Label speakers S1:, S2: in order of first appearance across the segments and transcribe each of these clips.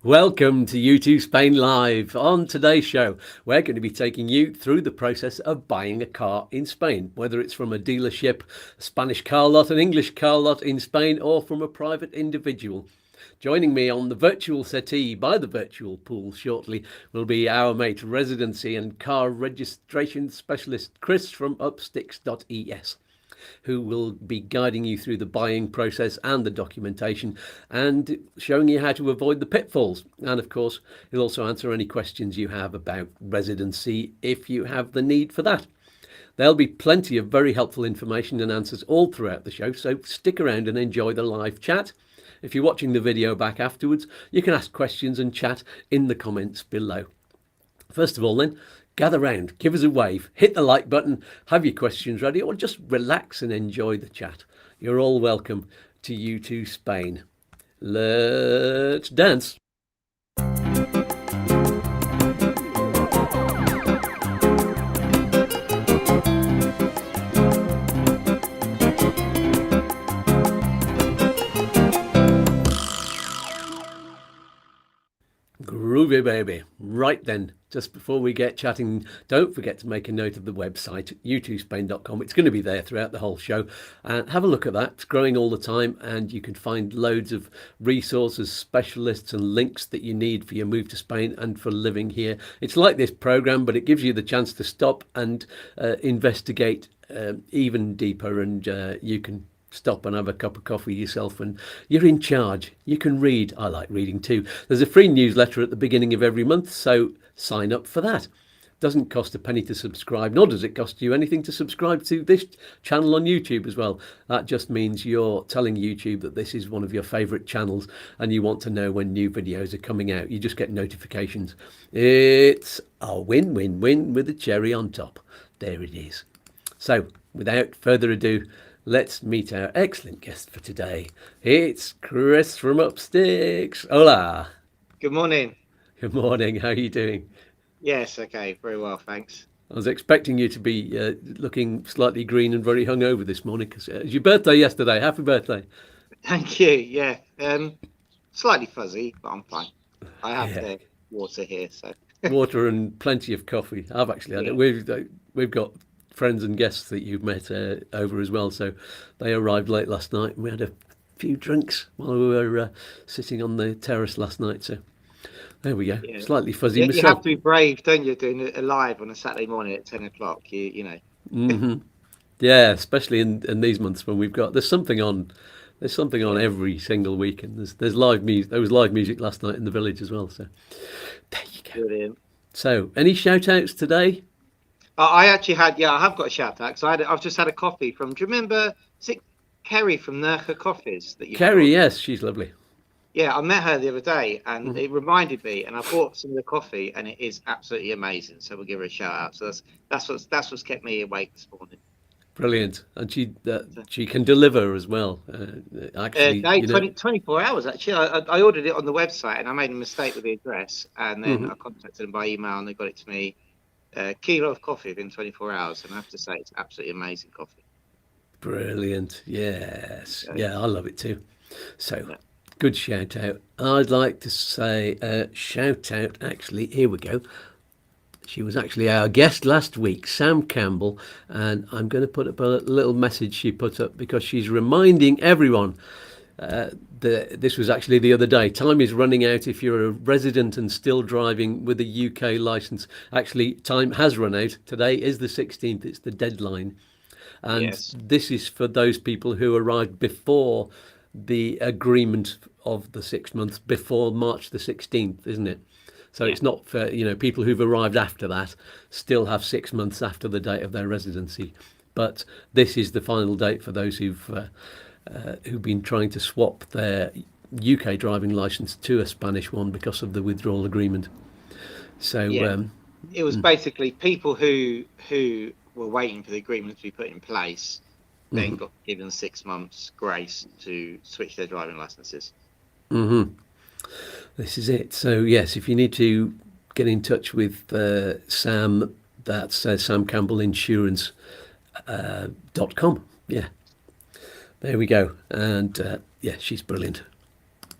S1: Welcome to YouTooSpain Live. On today's show, we're going to be taking you through the process of buying a car in Spain, whether it's from a dealership, a Spanish car lot, an English car lot in Spain, or from a private individual. Joining me on the virtual settee by the virtual pool shortly will be our MOT Residency and car registration specialist Chris from Upsticks.es, who will be guiding you through the buying process and the documentation and showing you how to avoid the pitfalls. And of course, he'll also answer any questions you have about residency if you have the need for that. There'll be plenty of very helpful information and answers all throughout the show, so stick around and enjoy the live chat. If you're watching the video back afterwards, you can ask questions and chat in the comments below. First of all then, gather round, give us a wave, hit the like button, have your questions ready, or just relax and enjoy the chat. You're all welcome to YouTooSpain. Let's dance. Groovy baby. Right then, just before we get chatting, don't forget to make a note of the website, YouTooSpain.com. It's going to be there throughout the whole show. And have a look at that. It's growing all the time, and you can find loads of resources, specialists and links that you need for your move to Spain and for living here. It's like this program, but it gives you the chance to stop and investigate even deeper, and you can stop and have a cup of coffee yourself, and you're in charge. You can read. I like reading too. There's a free newsletter at the beginning of every month, so sign up for that. Doesn't cost a penny to subscribe, nor does it cost you anything to subscribe to this channel on YouTube as well. That just means you're telling YouTube that this is one of your favorite channels and you want to know when new videos are coming out. You just get notifications. It's a win-win-win with a cherry on top. There it is. So without further ado, let's meet our excellent guest for today. It's Chris from Upsticks. Hola.
S2: Good morning.
S1: Good morning. How are you doing?
S2: Yes, okay. Very well, thanks.
S1: I was expecting you to be looking slightly green and very hungover this morning because it was your birthday yesterday. Happy birthday.
S2: Thank you. Yeah. Slightly fuzzy, but I'm fine. I have the water here, so.
S1: Water and plenty of coffee. I've actually had it. We've got friends and guests that you've met over as well, so they arrived late last night and we had a few drinks while we were sitting on the terrace last night, so there we go. Slightly fuzzy myself.
S2: You have to be brave, don't you, doing it live on a Saturday morning at 10 o'clock, you know.
S1: Yeah, especially in these months when there's something on every single week, and there's live music. There was live music last night in the village as well, so there you go. Brilliant. So any shout outs today?
S2: I actually had, I have got a shout out. So I've just had a coffee from, do you remember, is it Kerry from Nurka Coffees?
S1: Kerry, yes, she's lovely.
S2: Yeah, I met her the other day and it reminded me, and I bought some of the coffee and it is absolutely amazing. So we'll give her a shout out. So that's what's kept me awake this morning.
S1: Brilliant. And she can deliver as well. Actually,
S2: 24 hours actually. I ordered it on the website and I made a mistake with the address, and then I contacted them by email and they got it to me. Kilo of coffee within 24 hours, and I have to say it's absolutely amazing coffee.
S1: Brilliant. Yes. Yeah, I love it too. So good shout out. I'd like to say shout out, actually, here we go. She was actually our guest last week, Sam Campbell, and I'm going to put up a little message she put up because she's reminding everyone this was actually the other day. Time is running out if you're a resident and still driving with a UK licence. Actually, time has run out. Today is the 16th. It's the deadline. And this is for those people who arrived before the agreement of the 6 months, before March the 16th, isn't it? So it's not for, people who've arrived after that still have 6 months after the date of their residency. But this is the final date for those who've been trying to swap their UK driving licence to a Spanish one because of the withdrawal agreement. So
S2: it was basically people who were waiting for the agreement to be put in place, then got given 6 months grace to switch their driving licences.
S1: This is it. So yes, if you need to get in touch with Sam, that's Sam Campbell Insurance .com. Yeah, there we go. And she's brilliant.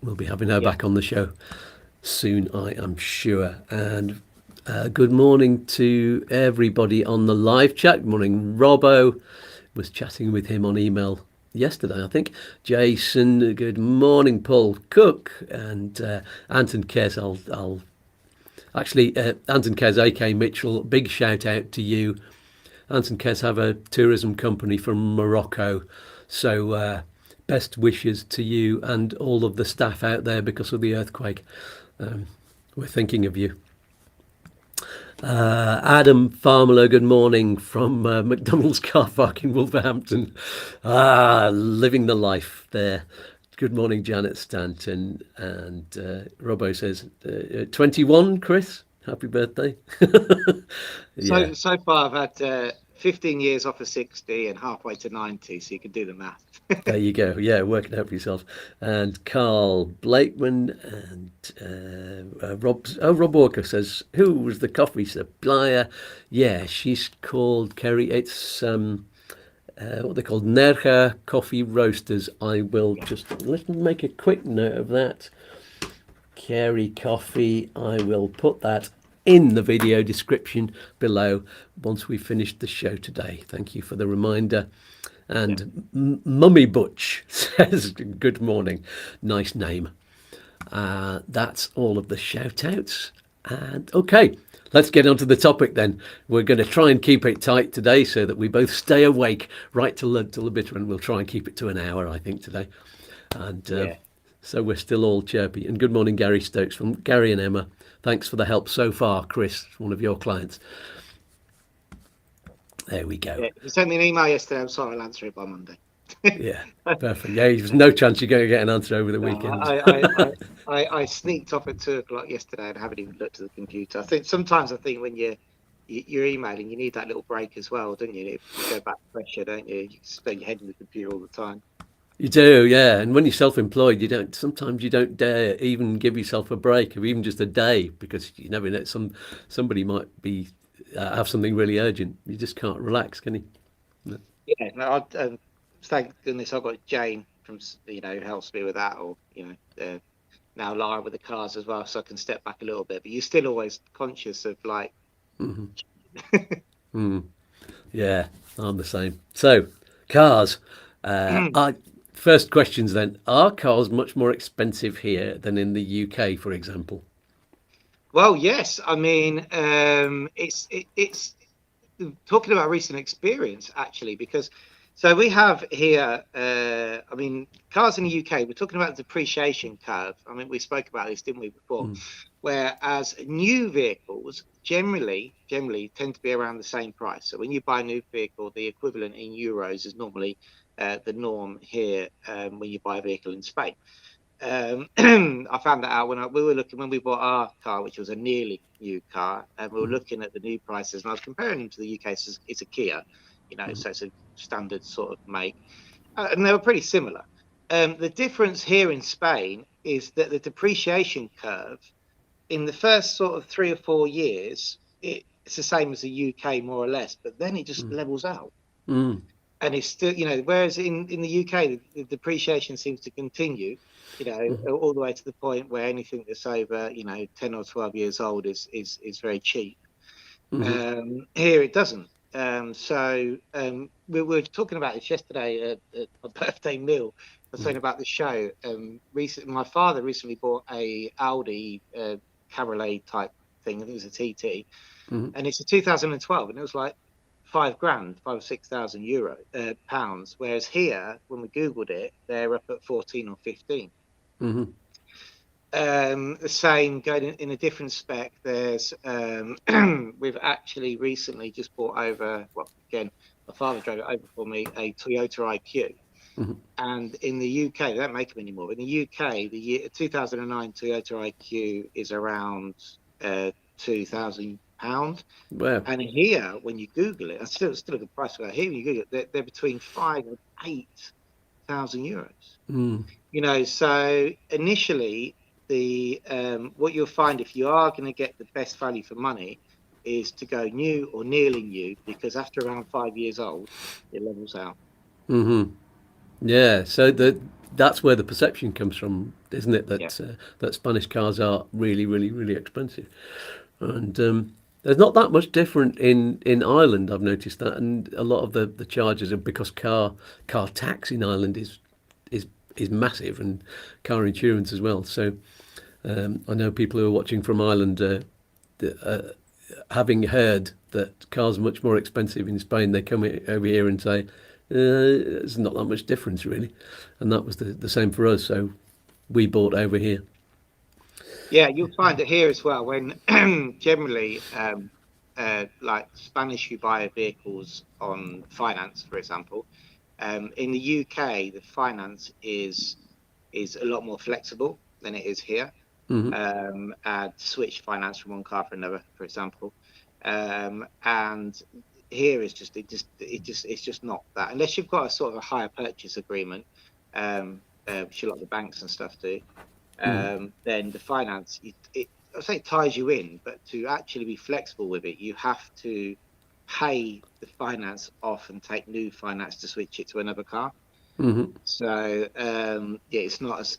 S1: We'll be having her back on the show soon, I am sure. And good morning to everybody on the live chat. Good morning, Robbo. Was chatting with him on email yesterday, I think. Jason, good morning, Paul Cook, and Anton Kes. I'll actually, Anton Kes, AK Mitchell, big shout out to you. Anton Kes have a tourism company from Morocco, so best wishes to you and all of the staff out there because of the earthquake. We're thinking of you. Adam Farmler, good morning from McDonald's car park in Wolverhampton. Living the life there. Good morning, Janet Stanton. And Robbo says, 21, Chris? Happy birthday.
S2: Yeah. So far I've had 15 years off of 60 and halfway to 90, so you can do the math.
S1: There you go. Yeah, work it out for yourself. And Carl Blakeman and Rob Walker says, who was the coffee supplier? Yeah, she's called Kerry. It's what they're called, Nerja Coffee Roasters. I will just make a quick note of that. Kerry Coffee. I will put that in the video description below once we've finished the show today. Thank you for the reminder. And Mummy Butch says, good morning. Nice name. That's all of the shout outs. And okay, let's get on to the topic then. We're going to try and keep it tight today so that we both stay awake right till the bitter end. We'll try and keep it to an hour, I think, today. And so we're still all chirpy. And good morning, Gary Stokes from Gary and Emma. Thanks for the help so far, Chris, one of your clients. There we go.
S2: Yeah, you sent me an email yesterday. I'm sorry, I'll answer it by Monday.
S1: Yeah, perfect. Yeah, there's no chance you're going to get an answer over the weekend.
S2: I sneaked off at 2:00 yesterday and haven't even looked at the computer. I think when you're emailing, you need that little break as well, don't you? If you go back to pressure, don't you? You spend your head in the computer all the time.
S1: You do, yeah. And when you're self-employed, sometimes you don't dare even give yourself a break, or even just a day, because you never know, somebody might be have something really urgent. You just can't relax, can you? No.
S2: Yeah, no. Thank goodness I've got Jane from who helps me with that, or now Lara with the cars as well, so I can step back a little bit. But you're still always conscious of like.
S1: Yeah, I'm the same. So, cars. First questions then. Are cars much more expensive here than in the UK, for example?
S2: Well, yes. I mean, it's talking about recent experience, actually, because so we have here, I mean, cars in the UK, we're talking about the depreciation curve. I mean, we spoke about this, didn't we, before? Whereas new vehicles generally tend to be around the same price. So when you buy a new vehicle, the equivalent in euros is normally the norm here when you buy a vehicle in Spain. I found that out when we bought our car, which was a nearly new car, and we were looking at the new prices, and I was comparing them to the UK. So it's a Kia, so it's a standard sort of make, and they were pretty similar. The difference here in Spain is that the depreciation curve in the first sort of 3 or 4 years, it's the same as the UK more or less, but then it just levels out. And it's still, whereas in the UK, the depreciation seems to continue, all the way to the point where anything that's over, 10 or 12 years old is very cheap. Here it doesn't. We were talking about this yesterday at my birthday meal. I was saying about the show. My father recently bought a Audi Cabriolet type thing. I think it was a TT, and it's a 2012, and it was like £5,000, 5,000 or 6,000 pounds. Whereas here, when we Googled it, they're up at 14 or 15. The same going in a different spec. There's we've actually recently just bought over. Well, again, my father drove it over for me, a Toyota IQ. And in the UK, they don't make them anymore. In the UK, the year 2009 Toyota IQ is around £2,000. Wow. And here, when you Google it, it's still a good price for that. Here, when you Google it, they're between 5,000 and 8,000 euros. So initially, the what you'll find if you are going to get the best value for money is to go new or nearly new, because after around 5 years old, it levels out.
S1: Yeah. So that's where the perception comes from, isn't it?
S2: Yeah.
S1: That Spanish cars are really, really, really expensive, and there's not that much different in Ireland. I've noticed that, and a lot of the charges are because car tax in Ireland is massive, and car insurance as well. So I know people who are watching from Ireland, having heard that cars are much more expensive in Spain, they come over here and say, there's not that much difference really. And that was the same for us. So we bought over here.
S2: Yeah, you'll find it here as well when generally like Spanish who buy vehicles on finance, for example, in the UK, the finance is a lot more flexible than it is here. And switch finance from one car for another, for example. And here it's just not that, unless you've got a sort of a hire purchase agreement, which a lot of the banks and stuff do. Then the finance, I say it ties you in, but to actually be flexible with it, you have to pay the finance off and take new finance to switch it to another car. So yeah, it's not as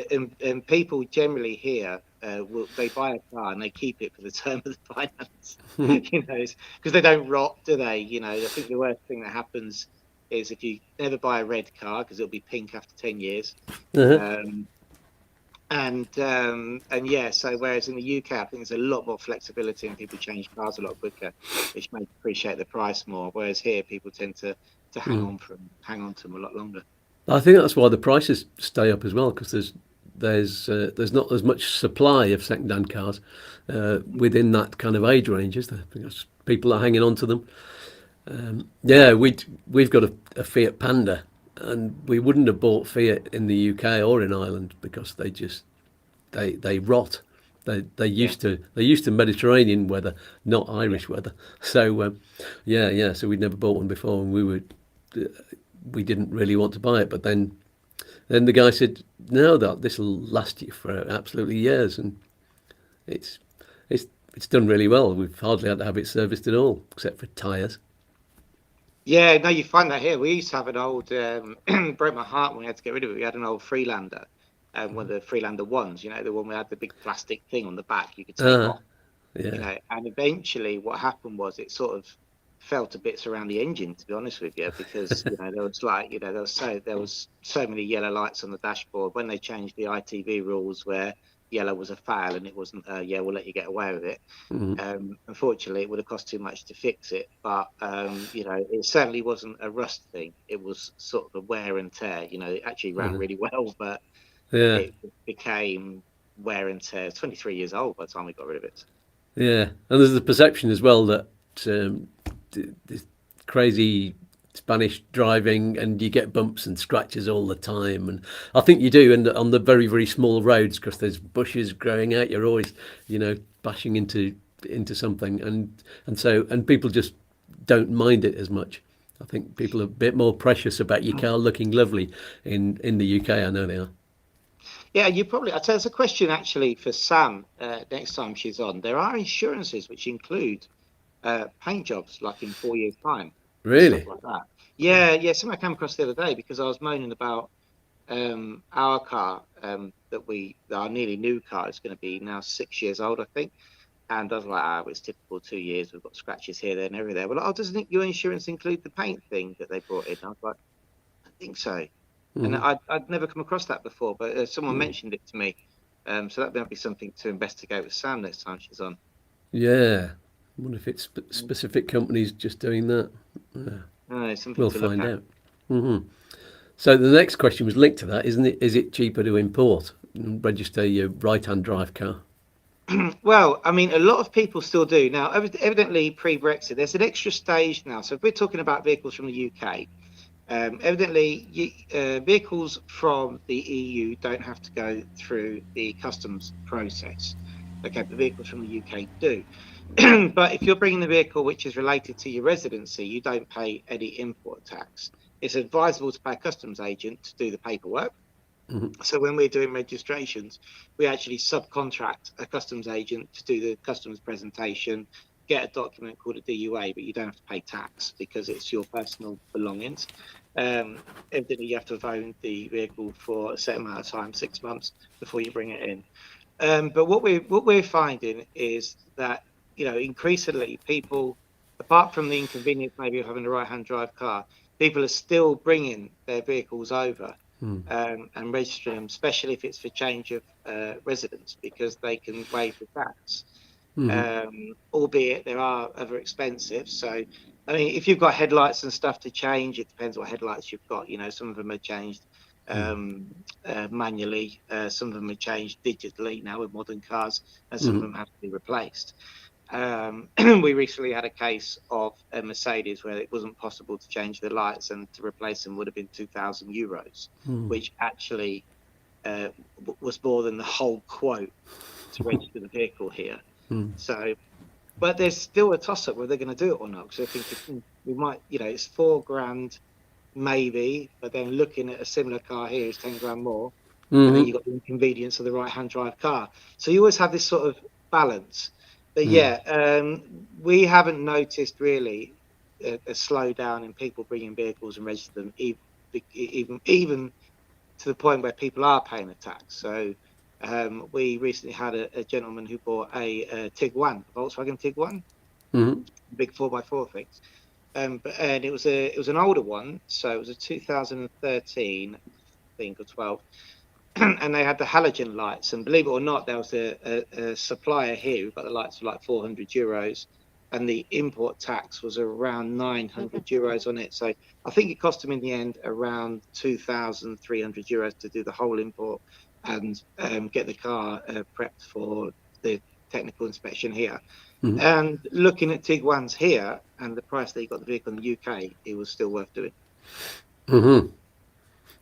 S2: and people generally here they buy a car and they keep it for the term of the finance, you know, because they don't rot, do they? You know, I think the worst thing that happens is if you never buy a red car because it'll be pink after 10 years. And yeah, so whereas in the UK, I think there's a lot more flexibility and people change cars a lot quicker, which may appreciate the price more. Whereas here, people tend to hang on to them a lot longer.
S1: I think that's why the prices stay up as well, because there's not as much supply of second-hand cars within that kind of age range, is there? Because people are hanging on to them. Yeah, we've got a Fiat Panda, and we wouldn't have bought Fiat in the UK or in Ireland because they rot. They used to Mediterranean weather, not Irish weather. So yeah. So we'd never bought one before, and we didn't really want to buy it. But then the guy said, no, this will last you for absolutely years, and it's done really well. We've hardly had to have it serviced at all, except for tyres.
S2: Yeah, no, you find that here. We used to have an old, broke my heart when we had to get rid of it. We had an old Freelander, one of the Freelander ones, you know, the one we had the big plastic thing on the back you could take off.
S1: Yeah.
S2: You know, and eventually what happened was it sort of fell to bits around the engine, to be honest with you, because you know there was so many yellow lights on the dashboard when they changed the ITV rules where yellow was a fail and it wasn't yeah, we'll let you get away with it. Unfortunately, it would have cost too much to fix it, but you know, it certainly wasn't a rust thing. It was sort of a wear and tear. You know, it actually ran really well, but it became wear and tear. It's 23 years old by the time we got rid of it.
S1: Yeah, and there's the perception as well that this crazy Spanish driving and you get bumps and scratches all the time, and I think you do, and on the very, very small roads because there's bushes growing out, you're always, you know, bashing into something, and people just don't mind it as much. I think people are a bit more precious about your car looking lovely in the UK. I know they are.
S2: Yeah, you probably. I'll tell you, there's a question actually for Sam next time she's on. There are insurances which include paint jobs, like in 4 years' time.
S1: Really?
S2: Stuff like that. Yeah. Something I came across the other day because I was moaning about our car our nearly new car is going to be now 6 years old, I think. And I was like, it's typical 2 years. We've got scratches here, there, and everywhere. Well, doesn't your insurance include the paint thing that they brought in? I was like, I think so. And I'd never come across that before, but someone mentioned it to me. So that might be something to investigate with Sam next time she's on.
S1: Yeah. I wonder if it's specific companies just doing that. We'll find out. So the next question was linked to that, isn't it? Is it cheaper to import and register your right-hand drive car?
S2: Well, I mean, a lot of people still do. Now, evidently, pre-Brexit, there's an extra stage now. So if we're talking about vehicles from the UK, evidently, vehicles from the EU don't have to go through the customs process. Okay, the vehicles from the UK do. But if you're bringing the vehicle which is related to your residency, you don't pay any import tax. It's advisable to pay a customs agent to do the paperwork. So when we're doing registrations, we actually subcontract a customs agent to do the customs presentation, get a document called a DUA, but you don't have to pay tax because it's your personal belongings. Evidently, you have to have owned the vehicle for a set amount of time, 6 months, before you bring it in. But what we're finding is that, you know, increasingly people, apart from the inconvenience maybe of having a right-hand drive car, people are still bringing their vehicles over and registering them, especially if it's for change of residence, because they can waive the tax. Albeit there are other expensive. So, I mean, if you've got headlights and stuff to change, it depends what headlights you've got. You know, some of them are changed manually, some of them are changed digitally now with modern cars, and some of them have to be replaced. We recently had a case of a Mercedes where it wasn't possible to change the lights, and to replace them would have been €2,000, which actually was more than the whole quote to register the vehicle here. So, but there's still a toss-up whether they're going to do it or not. Because I think we might, you know, it's £4,000 maybe, but then looking at a similar car here is £10,000 more, and then you've got the inconvenience of the right-hand drive car. So you always have this sort of balance. But we haven't noticed really a slowdown in people bringing vehicles and registering them, even to the point where people are paying a tax. So we recently had a gentleman who bought a Tiguan, a Volkswagen Tiguan, big 4x4 things. And it was an older one, so it was a 2013, I think, or 12, and they had the halogen lights. And believe it or not, there was a supplier here who got the lights for like €400, and the import tax was around €900 on it. So I think it cost them in the end around €2,300 to do the whole import and get the car prepped for the technical inspection here. And looking at Tiguan's here and the price that you got the vehicle in the UK, it was still worth doing.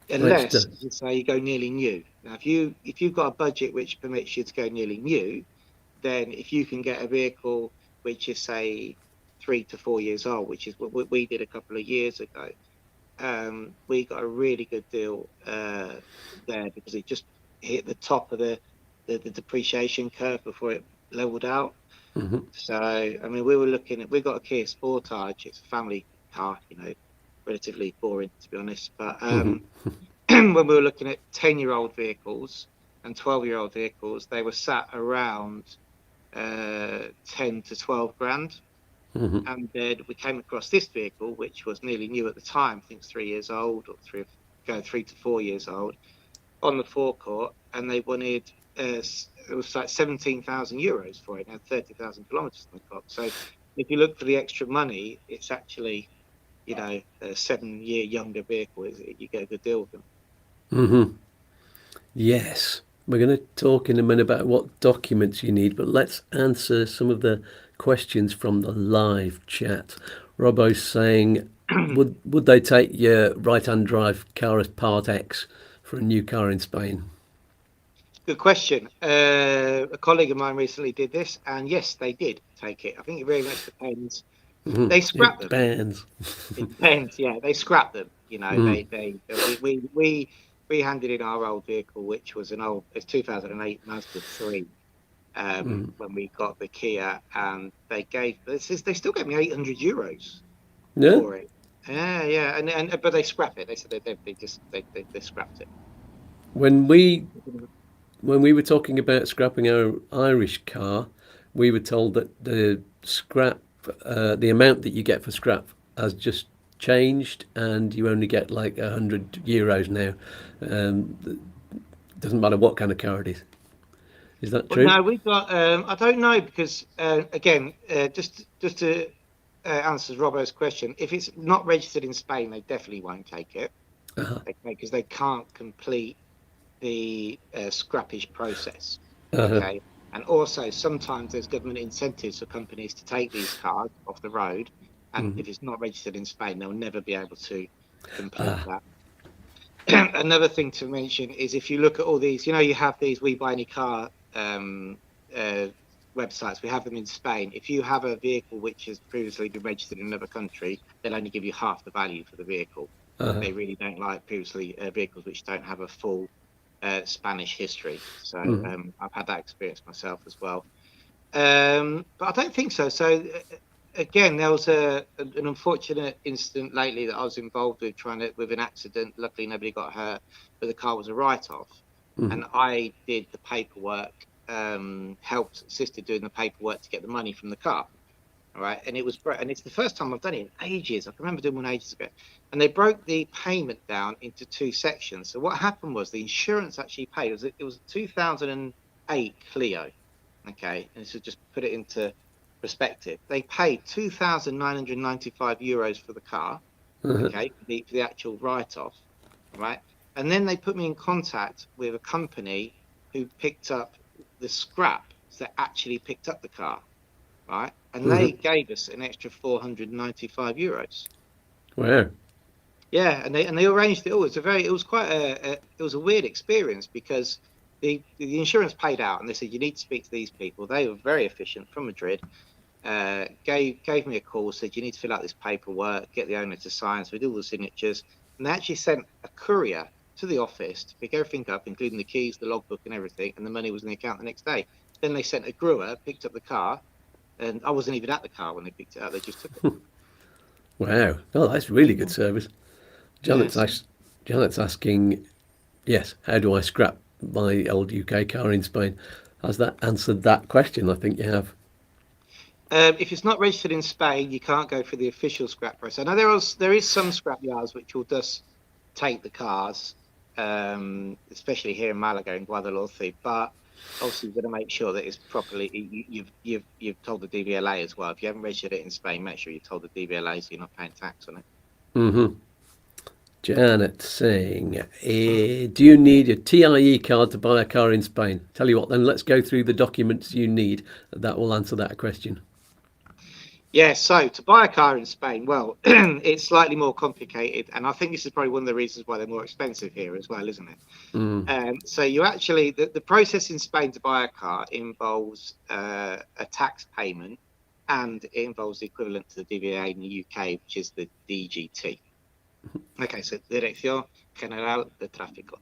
S2: Unless you say you go nearly new. Now, if you've got a budget which permits you to go nearly new, then if you can get a vehicle which is, say, 3 to 4 years old, which is what we did a couple of years ago, we got a really good deal there, because it just hit the top of the depreciation curve before it leveled out. So, I mean, we got a Kia Sportage. It's a family car, you know, relatively boring, to be honest. But when we were looking at 10-year-old vehicles and 12-year-old vehicles, they were sat around 10 to 12 grand. And then we came across this vehicle, which was nearly new at the time. I think it's 3 years old, or 3 to 4 years old, on the forecourt, and they wanted it was like €17,000 for it. It had 30,000 kilometers on the clock. So if you look for the extra money, it's actually, you know, a 7-year younger vehicle. You get a good deal with them.
S1: Yes, we're going to talk in a minute about what documents you need, but let's answer some of the questions from the live chat. Robbo's saying, would they take your right-hand drive car as Part X for a new car in Spain?
S2: Good question. A colleague of mine recently did this, and yes, they did take it. I think it very much depends. They scrap them. It depends. Yeah, they scrap them. You know, we handed in our old vehicle, which was it's 2008 Mazda 3. When we got the Kia, and they still gave me €800 for it. Yeah, but they scrap it. They said they scrapped it.
S1: When we were talking about scrapping our Irish car, we were told that the amount that you get for scrap has just changed, and you only get like €100 now. Doesn't matter what kind of car it is. Is that true?
S2: No, we got. I don't know, because again, just to answer Robbo's question, if it's not registered in Spain, they definitely won't take it, because they can't complete the scrappage process. Okay, and also sometimes there's government incentives for companies to take these cars off the road, and if it's not registered in Spain, they'll never be able to complete that. Another thing to mention is, if you look at all these, you know, you have these We Buy Any Car websites. We have them in Spain. If you have a vehicle which has previously been registered in another country, they'll only give you half the value for the vehicle. They really don't like previously vehicles which don't have a full Spanish history. So I've had that experience myself as well. But I don't think so. So again, there was an unfortunate incident lately that I was involved with, with an accident. Luckily, nobody got hurt, but the car was a write-off, and I did the paperwork, assisted doing the paperwork to get the money from the car. All right, and it's the first time I've done it in ages. I can remember doing one ages ago, and they broke the payment down into two sections. So what happened was the insurance actually paid. It was a 2008 Clio, okay, and so just put it into perspective. They paid €2,995 for the car, okay, for the actual write-off, right, and then they put me in contact with a company who picked up the scrap that actually picked up the car. Right, and they gave us an extra €495.
S1: Wow.
S2: Yeah, and they arranged it all. It was a weird experience because the insurance paid out, and they said you need to speak to these people. They were very efficient from Madrid. Gave me a call, said you need to fill out this paperwork, get the owner to sign. So we did all the signatures, and they actually sent a courier to the office to pick everything up, including the keys, the logbook, and everything. And the money was in the account the next day. Then they sent a grower, picked up the car. And I wasn't even at the car when they picked it up. They just took it.
S1: Wow. Oh, that's really good service. Janet's asking, yes, how do I scrap my old UK car in Spain? Has that answered that question? I think you have.
S2: If it's not registered in Spain, you can't go for the official scrap process. I know there is some scrap yards which will just take the cars, especially here in Malaga and Guadalajara, but obviously you've got to make sure that it's properly. You've told the DVLA as well. If you haven't registered it in Spain, make sure you've told the DVLA so you're not paying tax on it.
S1: Janet saying, do you need a TIE card to buy a car in Spain? Tell you what, then let's go through the documents you need. That will answer that question.
S2: Yeah, so to buy a car in Spain, well, it's slightly more complicated, and I think this is probably one of the reasons why they're more expensive here as well, isn't it? So you actually, the process in Spain to buy a car involves a tax payment, and it involves the equivalent to the DVLA in the UK, which is the DGT. Okay, so Dirección General de Tráfico.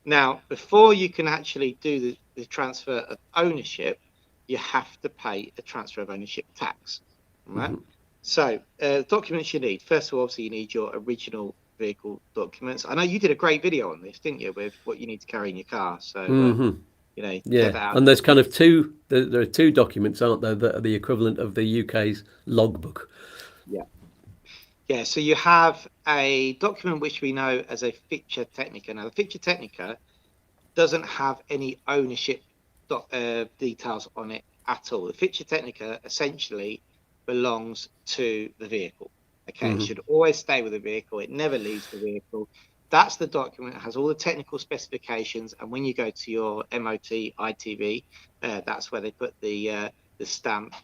S2: Now, before you can actually do the transfer of ownership, you have to pay a transfer of ownership tax. Right. So documents you need. First of all, obviously, you need your original vehicle documents. I know you did a great video on this, didn't you, with what you need to carry in your car. So, you know,
S1: yeah. And there's kind of there are two documents, aren't there, that are the equivalent of the UK's logbook.
S2: Yeah. Yeah. So you have a document which we know as a Ficha Técnica. Now, the Ficha Técnica doesn't have any ownership details on it at all. The Ficha Técnica essentially belongs to the vehicle. Okay, it should always stay with the vehicle. It never leaves the vehicle. That's the document that has all the technical specifications. And when you go to your MOT ITV, that's where they put the stamp,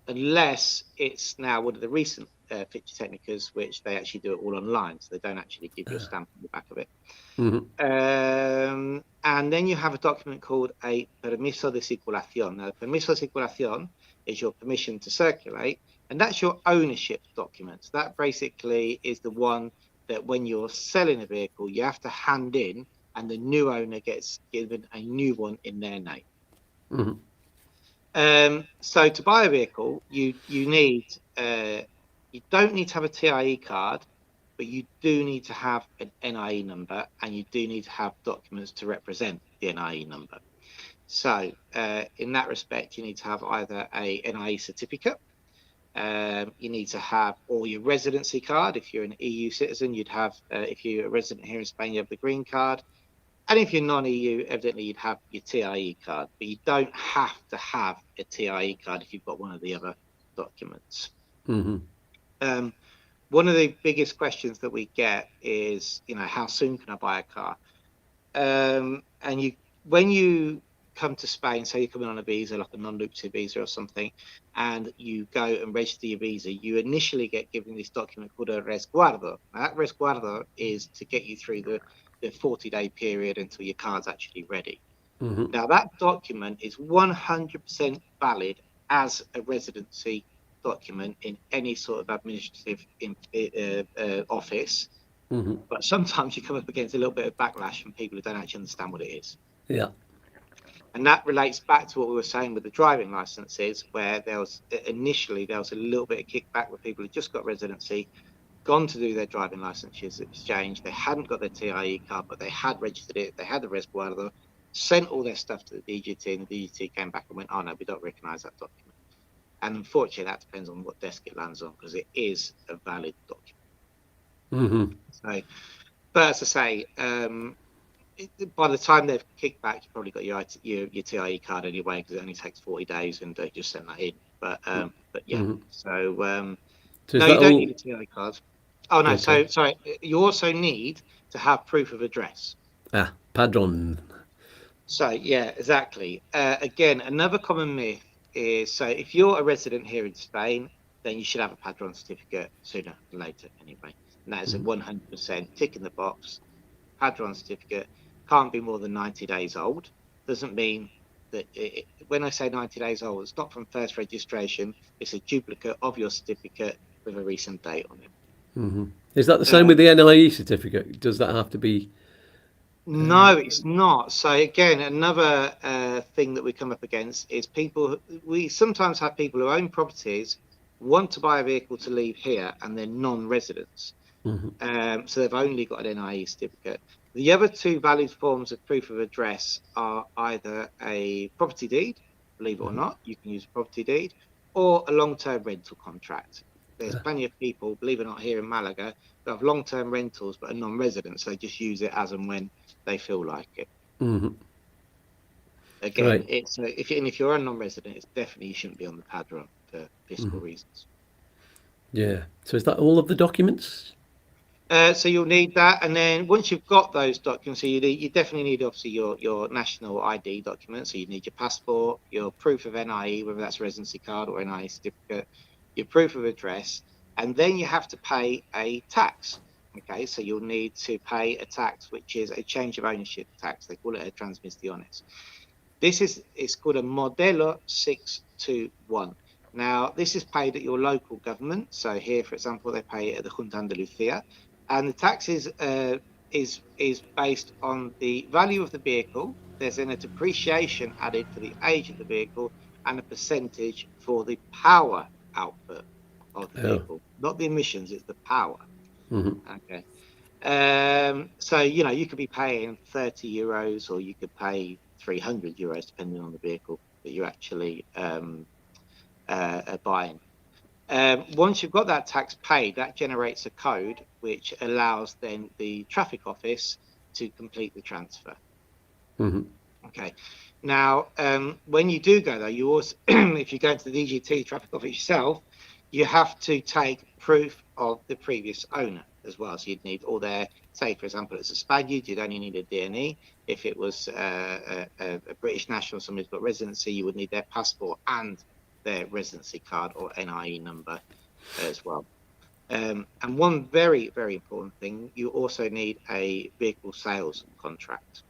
S2: unless it's now one of the recent Ficha Técnicas, which they actually do it all online, so they don't actually give you a stamp on the back of it. And then you have a document called a permiso de circulación. Now, the permiso de circulación is your permission to circulate, and that's your ownership document. That basically is the one that when you're selling a vehicle, you have to hand in, and the new owner gets given a new one in their name. So to buy a vehicle, you don't need to have a TIE card, but you do need to have an NIE number, and you do need to have documents to represent the NIE number. So in that respect, you need to have either a NIE certificate, you need to have, or your residency card. If you're an EU citizen, you'd have, if you're a resident here in Spain, you have the green card. And if you're non-EU, evidently you'd have your TIE card, but you don't have to have a TIE card if you've got one of the other documents. One of the biggest questions that we get is, you know, how soon can I buy a car? And when you come to Spain, say you're coming on a visa, like a non-lucrative visa or something, and you go and register your visa, you initially get given this document called a resguardo. Now, that resguardo is to get you through the 40-day period until your car's actually ready. Now, that document is 100% valid as a residency document in any sort of administrative office, but sometimes you come up against a little bit of backlash from people who don't actually understand what it is. And that relates back to what we were saying with the driving licenses, where initially there was a little bit of kickback with people who just got residency, gone to do their driving licenses exchange. They hadn't got their TIE card, but they had registered it. They had the res guardo, sent all their stuff to the DGT, and the DGT came back and went, "Oh no, we don't recognise that document." And unfortunately, that depends on what desk it lands on, because it is a valid document. So, but as I say, by the time they've kicked back, you've probably got your TIE card anyway, because it only takes 40 days, and they just send that in. But yeah, so no, you don't need a TIE card. Oh no, so sorry, you also need to have proof of address.
S1: Padron.
S2: So yeah, exactly. Again, another common myth is, so if you're a resident here in Spain, then you should have a Padron certificate sooner than later anyway. And that is a 100% tick in the box. Padron certificate can't be more than 90 days old. Doesn't mean that when I say 90 days old, it's not from first registration. It's a duplicate of your certificate with a recent date on it.
S1: Is that the same with the NIE certificate? Does that have to be?
S2: No, it's not. So again, another thing that we come up against is we sometimes have people who own properties, want to buy a vehicle to leave here, and they're non-residents. So they've only got an NIE certificate. The other two valid forms of proof of address are either a property deed, believe it or not, you can use a property deed, or a long-term rental contract. There's plenty of people, believe it or not, here in Malaga that have long-term rentals but are non-residents. So they just use it as and when they feel like it. Again, it's if you're a non-resident, it's definitely you shouldn't be on the Padron for fiscal reasons.
S1: Yeah. So is that all of the documents?
S2: So you'll need that, and then once you've got those documents, so you definitely need obviously your national ID documents. So you need your passport, your proof of NIE, whether that's residency card or NIE certificate, your proof of address, and then you have to pay a tax. Okay, so you'll need to pay a tax, which is a change of ownership tax. They call it a transmisiones. It's called a Modelo 621. Now, this is paid at your local government. So here, for example, they pay it at the Junta de Andalucía. And the tax is based on the value of the vehicle. There's then a depreciation added for the age of the vehicle and a percentage for the power output of the vehicle. Not the emissions, it's the power. Okay. So, you could be paying 30 euros or you could pay 300 euros, depending on the vehicle that you're actually buying. Once you've got that tax paid, that generates a code which allows then the traffic office to complete the transfer. Okay. Now, when you do go though, you also, if you go to the DGT traffic office yourself, you have to take proof of the previous owner as well. So you'd need all their, say for example, it's a Spaniard, you'd only need a DNE. If it was a British national, somebody who's got residency, you would need their passport and their residency card or NIE number as well. And one very, very important thing, you also need a vehicle sales contract.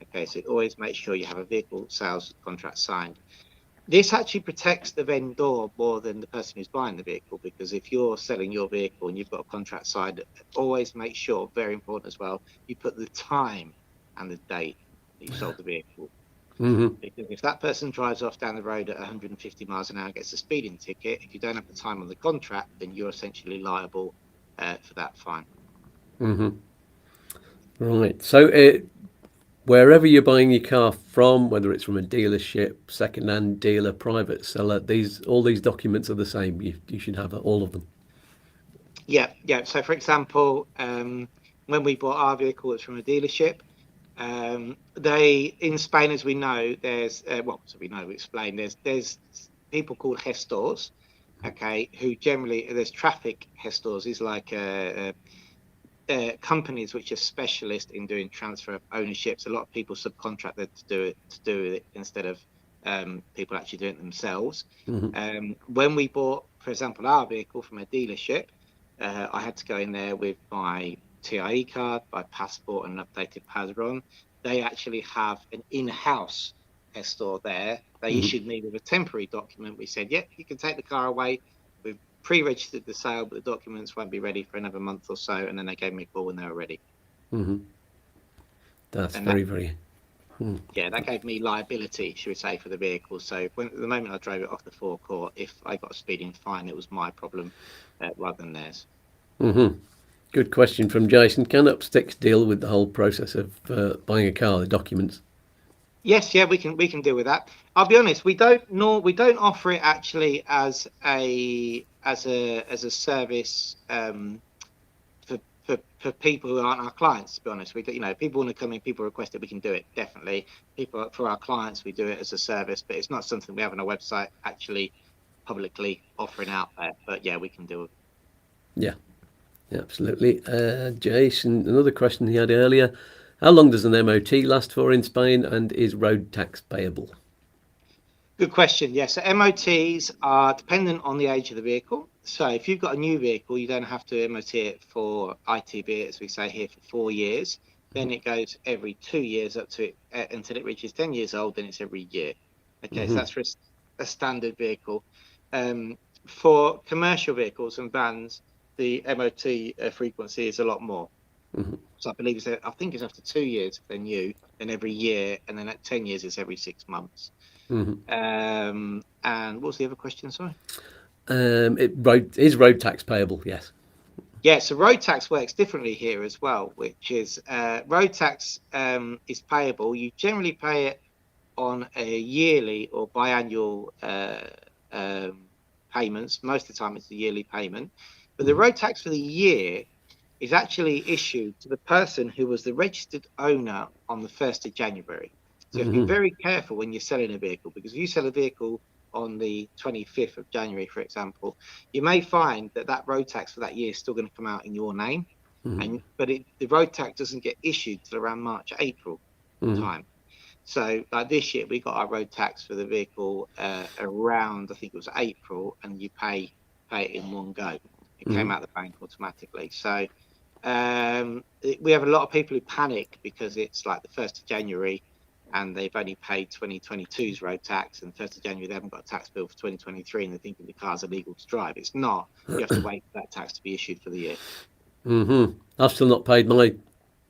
S2: Okay, so always make sure you have a vehicle sales contract signed. This actually protects the vendor more than the person who's buying the vehicle, because if you're selling your vehicle and you've got a contract signed, always make sure, very important as well, you put the time and the date that you sold the vehicle. Because if that person drives off down the road at 150 miles an hour, gets a speeding ticket, if you don't have the time on the contract, then you're essentially liable for that fine.
S1: Right. So wherever you're buying your car from, whether it's from a dealership, second-hand dealer, private seller, all these documents are the same. You should have all of them. Yeah.
S2: So for example, when we bought our vehicle, it's from a dealership. In Spain, as we know, there's there's people called gestores, okay, who generally, there's traffic gestores, is like companies which are specialist in doing transfer of ownerships. A lot of people subcontract them to do it instead of people actually doing it themselves. When we bought, for example, our vehicle from a dealership, I had to go in there with my TIE card, my passport, and an updated Padron. They actually have an in-house gestor there. They issued me with a temporary document. We said, yep, you can take the car away. We've pre-registered the sale, but the documents won't be ready for another month or so. And then they gave me a call when they were ready.
S1: That's very, very
S2: Yeah, that gave me liability, should we say, for the vehicle. So the moment I drove it off the forecourt, if I got a speeding fine, it was my problem rather than theirs.
S1: Good question from Jason. Can Upsticks deal with the whole process of buying a car, the documents?
S2: Yes, yeah, we can deal with that. I'll be honest, we don't offer it actually as a service for people who aren't our clients. To be honest, people want to come in, people request it, we can do it definitely. People for our clients, we do it as a service, but it's not something we have on our website actually publicly offering out there. But yeah, we can do it.
S1: Yeah, absolutely. Jason, another question he had earlier. How long does an MOT last for in Spain, and is road tax payable?
S2: Good question. Yes, so MOTs are dependent on the age of the vehicle. So if you've got a new vehicle, you don't have to MOT it for ITV, as we say here, for 4 years. Then it goes every 2 years up to until it reaches 10 years old. Then it's every year. Okay, so that's for a standard vehicle. For commercial vehicles and vans, the MOT frequency is a lot more. So I believe I think it's after 2 years if they're new, then every year, and then at 10 years it's every 6 months. And what was the other question? Sorry.
S1: Is road tax payable? Yes.
S2: Yeah, so road tax works differently here as well, which is road tax is payable. You generally pay it on a yearly or biannual payments. Most of the time it's a yearly payment. But the road tax for the year is actually issued to the person who was the registered owner on the 1st of January. So you have to be very careful when you're selling a vehicle, because if you sell a vehicle on the 25th of January, for example, you may find that road tax for that year is still going to come out in your name. But the road tax doesn't get issued till around March, April time. So like this year, we got our road tax for the vehicle around, I think it was April, and you pay it in one go. It came out the bank automatically. So we have a lot of people who panic because it's like the 1st of January and they've only paid 2022's road tax, and 1st of January they haven't got a tax bill for 2023 and they're thinking the car's illegal to drive. It's not. You have to wait for that tax to be issued for the year.
S1: I've still not paid my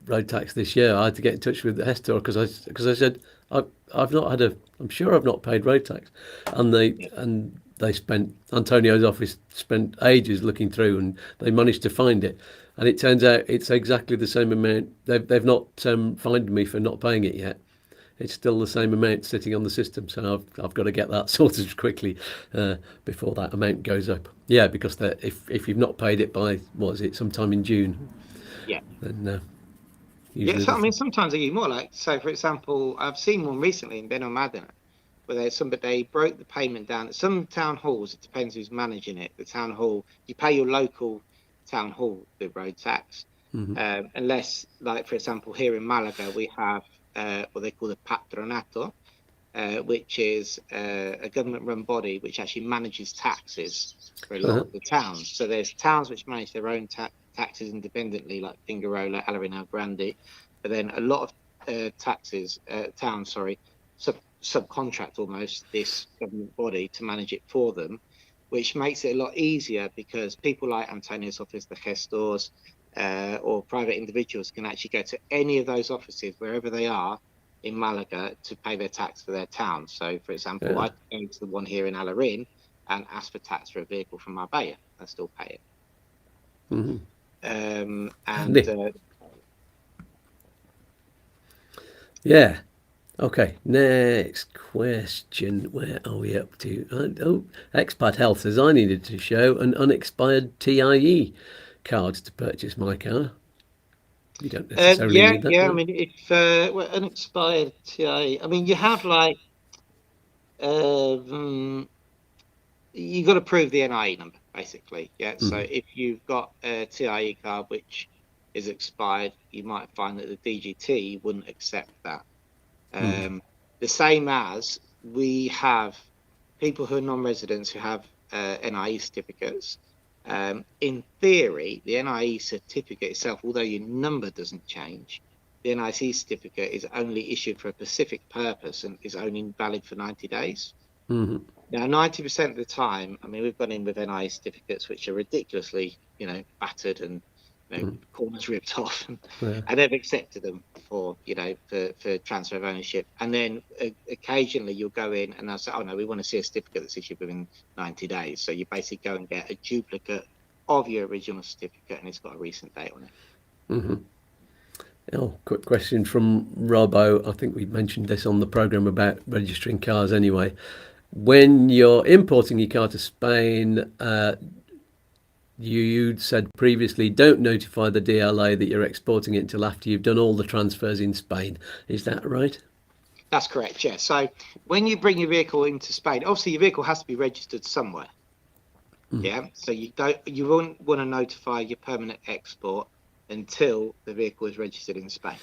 S1: road tax this year. I had to get in touch with Hester because I said I've not had I'm sure I've not paid road tax, and they spent, Antonio's office spent ages looking through, and they managed to find it, and it turns out it's exactly the same amount. They've not fined me for not paying it yet. It's still the same amount sitting on the system, so I've got to get that sorted quickly before that amount goes up. Yeah, because if you've not paid it by, what is it, sometime in June?
S2: Yeah.
S1: Then
S2: so, I mean, sometimes they give more. Like, so for example, I've seen one recently in Benalmádena where they broke the payment down. At some town halls, it depends who's managing it. The town hall, you pay your local town hall the road tax, unless, like for example, here in Malaga we have what they call the patronato, which is a government-run body which actually manages taxes for a lot of the towns. So there's towns which manage their own taxes independently, like Fingarola, Alarina Grande, but then a lot of towns subcontract almost this government body to manage it for them, which makes it a lot easier because people like Antonio's office, the gestors, or private individuals can actually go to any of those offices wherever they are in Malaga to pay their tax for their town. So, for example, I can go to the one here in Alarin and ask for tax for a vehicle from Marbella and still pay it.
S1: Yeah. Okay. Next question. Where are we up to? Expat Health says I needed to show an unexpired TIE card to purchase my car. You don't necessarily need that.
S2: Yeah. I mean, if unexpired TIE, I mean, you have like you got to prove the NIE number basically. Yeah. So if you've got a TIE card which is expired, you might find that the DGT wouldn't accept that. The same as we have people who are non-residents who have NIE certificates. In theory, the NIE certificate itself, although your number doesn't change, the NIE certificate is only issued for a specific purpose and is only valid for 90 days. Now, 90% of the time, I mean, we've gone in with NIE certificates which are ridiculously, battered and corners ripped off,
S1: Yeah.
S2: and they've accepted them for for transfer of ownership. And then occasionally you'll go in and they'll say, oh no, we want to see a certificate that's issued within 90 days. So you basically go and get a duplicate of your original certificate, and it's got a recent date on it.
S1: Oh, quick question from Robbo. I think we mentioned this on the program about registering cars anyway. When you're importing your car to Spain, you said previously don't notify the DLA that you're exporting it until after you've done all the transfers in Spain. Is that right?
S2: That's correct, yeah. So when you bring your vehicle into Spain, obviously your vehicle has to be registered somewhere. Yeah, so you won't want to notify your permanent export until the vehicle is registered in Spain.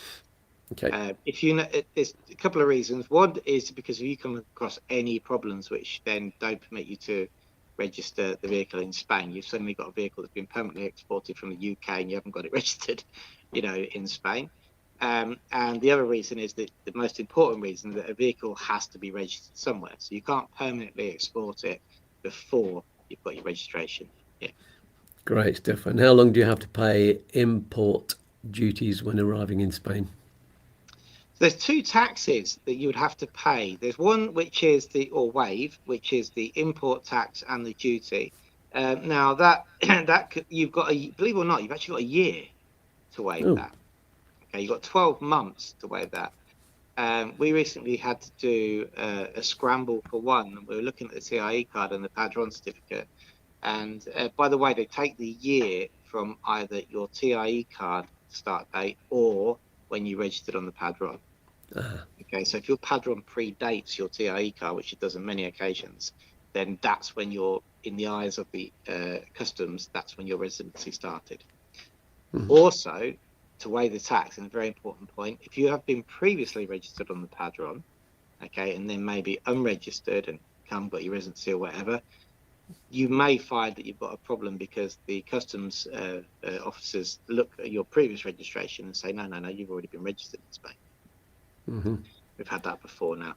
S1: Okay.
S2: If you know, there's a couple of reasons. One is because if you come across any problems which then don't permit you to register the vehicle in Spain, you've suddenly got a vehicle that's been permanently exported from the UK and you haven't got it registered, in Spain. And the other reason is that the most important reason that a vehicle has to be registered somewhere. So you can't permanently export it before you've got your registration. Yeah.
S1: Great stuff. And how long do you have to pay import duties when arriving in Spain?
S2: There's two taxes that you would have to pay. There's one which is waive, which is the import tax and the duty. Now that you've got believe it or not, you've actually got a year to waive that. Okay, you've got 12 months to waive that. We recently had to do a scramble for one. We were looking at the CIE card and the Padron certificate. And by the way, they take the year from either your TIE card start date or when you registered on the Padron. Okay, so if your Padron predates your TIE card, which it does on many occasions, then that's when you're, in the eyes of the customs, that's when your residency started. Also, to waive the tax, and a very important point, if you have been previously registered on the Padron, okay, and then maybe unregistered and haven't got your residency or whatever, you may find that you've got a problem because the customs officers look at your previous registration and say, no, you've already been registered in Spain. We've had that before now.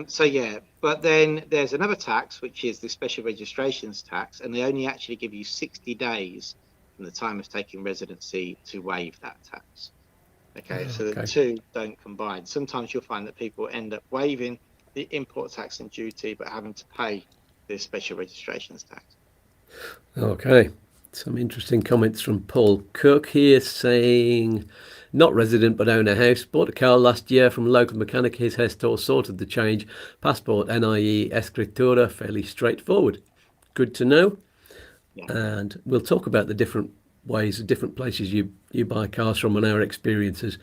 S2: So yeah, but then there's another tax, which is the special registrations tax, and they only actually give you 60 days from the time of taking residency to waive that tax. Okay, so the two don't combine. Sometimes you'll find that people end up waiving the import tax and duty, but having to pay the special registrations tax.
S1: Okay, some interesting comments from Paul Cook here saying, not resident but own a house, bought a car last year from a local mechanic. His gestor sorted the change, passport, NIE, escritura, fairly straightforward. Good to know. Yeah. And we'll talk about the different ways, the different places you buy cars from and our experiences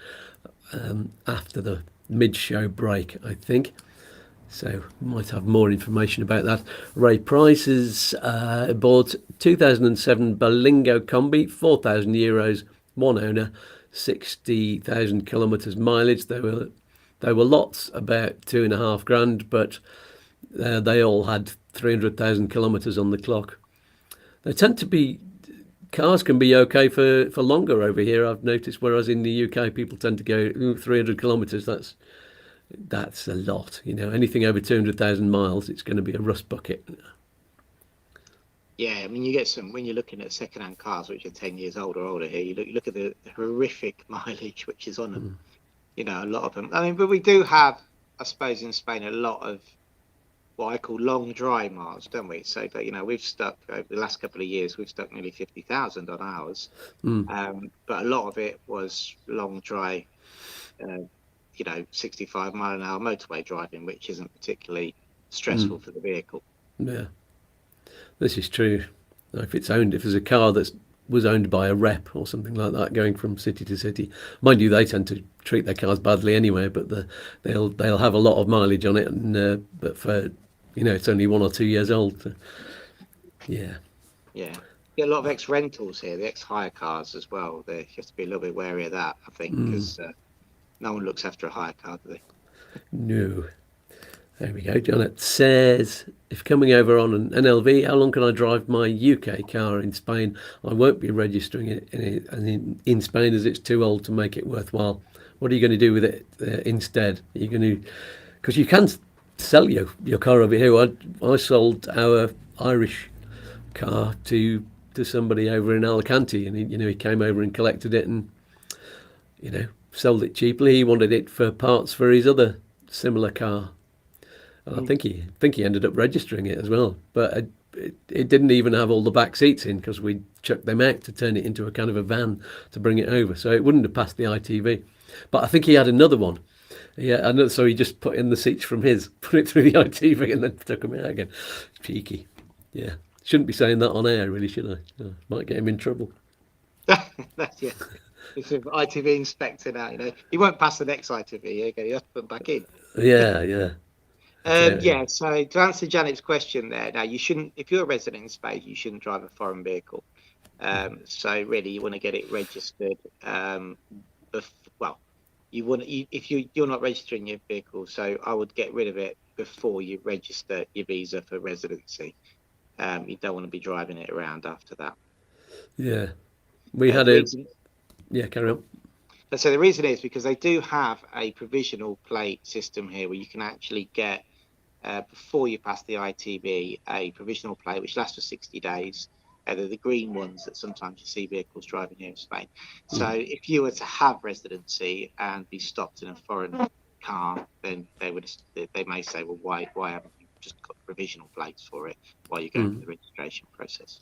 S1: after the mid-show break, I think. So we might have more information about that. Ray Prices bought 2007 Berlingo Combi, €4,000, one owner, 60,000 kilometres mileage. There were lots about $2,500, but they all had 300,000 kilometres on the clock. They tend to be, cars can be okay for longer over here, I've noticed, whereas in the UK people tend to go 300 kilometres. That's a lot, anything over 200,000 miles, it's going to be a rust bucket. Yeah,
S2: I mean, you get some, when you're looking at second-hand cars, which are 10 years old or older here, you look at the horrific mileage which is on them, a lot of them. I mean, but we do have, I suppose, in Spain, a lot of what I call long dry miles, don't we? So, we've stuck, over the last couple of years, we've stuck nearly 50,000 on ours. But a lot of it was long dry, 65 mile an hour motorway driving, which isn't particularly stressful for the vehicle.
S1: Yeah, this is true. If there's a car that was owned by a rep or something like that going from city to city, mind you, they tend to treat their cars badly anyway, but they'll have a lot of mileage on it, and but for it's only 1 or 2 years old. So, yeah.
S2: Get a lot of ex-rentals here, the ex-hire cars as well. You have to be a little bit wary of that, I think, because no one looks after a hire car, do they?
S1: No. There we go. Janet says, if coming over on an NLV, how long can I drive my UK car in Spain? I won't be registering it in Spain as it's too old to make it worthwhile. What are you going to do with it instead? Are you going to, because you can sell your car over here. I sold our Irish car to to somebody over in Alicante, and he came over and collected it and sold it cheaply. He wanted it for parts for his other similar car. I think he ended up registering it as well, but it didn't even have all the back seats in because we chucked them out to turn it into a kind of a van to bring it over, so it wouldn't have passed the ITV. But I think he had another one. Yeah, and so he just put in the seats from his, put it through the ITV, and then took them out again. Cheeky. Yeah, shouldn't be saying that on air, really, should I? Might get him in trouble.
S2: That's yeah. It's an ITV inspector now. He won't pass the next ITV. You have to put them back in.
S1: Yeah.
S2: So to answer Janet's question there, now you shouldn't, if you're a resident in Spain, you shouldn't drive a foreign vehicle. So really, you want to get it registered. If you're not registering your vehicle, so I would get rid of it before you register your visa for residency. You don't want to be driving it around after that. Yeah, we had carry on. So the reason is because they do have a provisional plate system here where you can actually get, before you pass the ITB, a provisional plate which lasts for 60 days. They're the green ones that sometimes you see vehicles driving here in Spain. So if you were to have residency and be stopped in a foreign car, then they may say, well, why haven't you just got provisional plates for it while you're going through the registration process?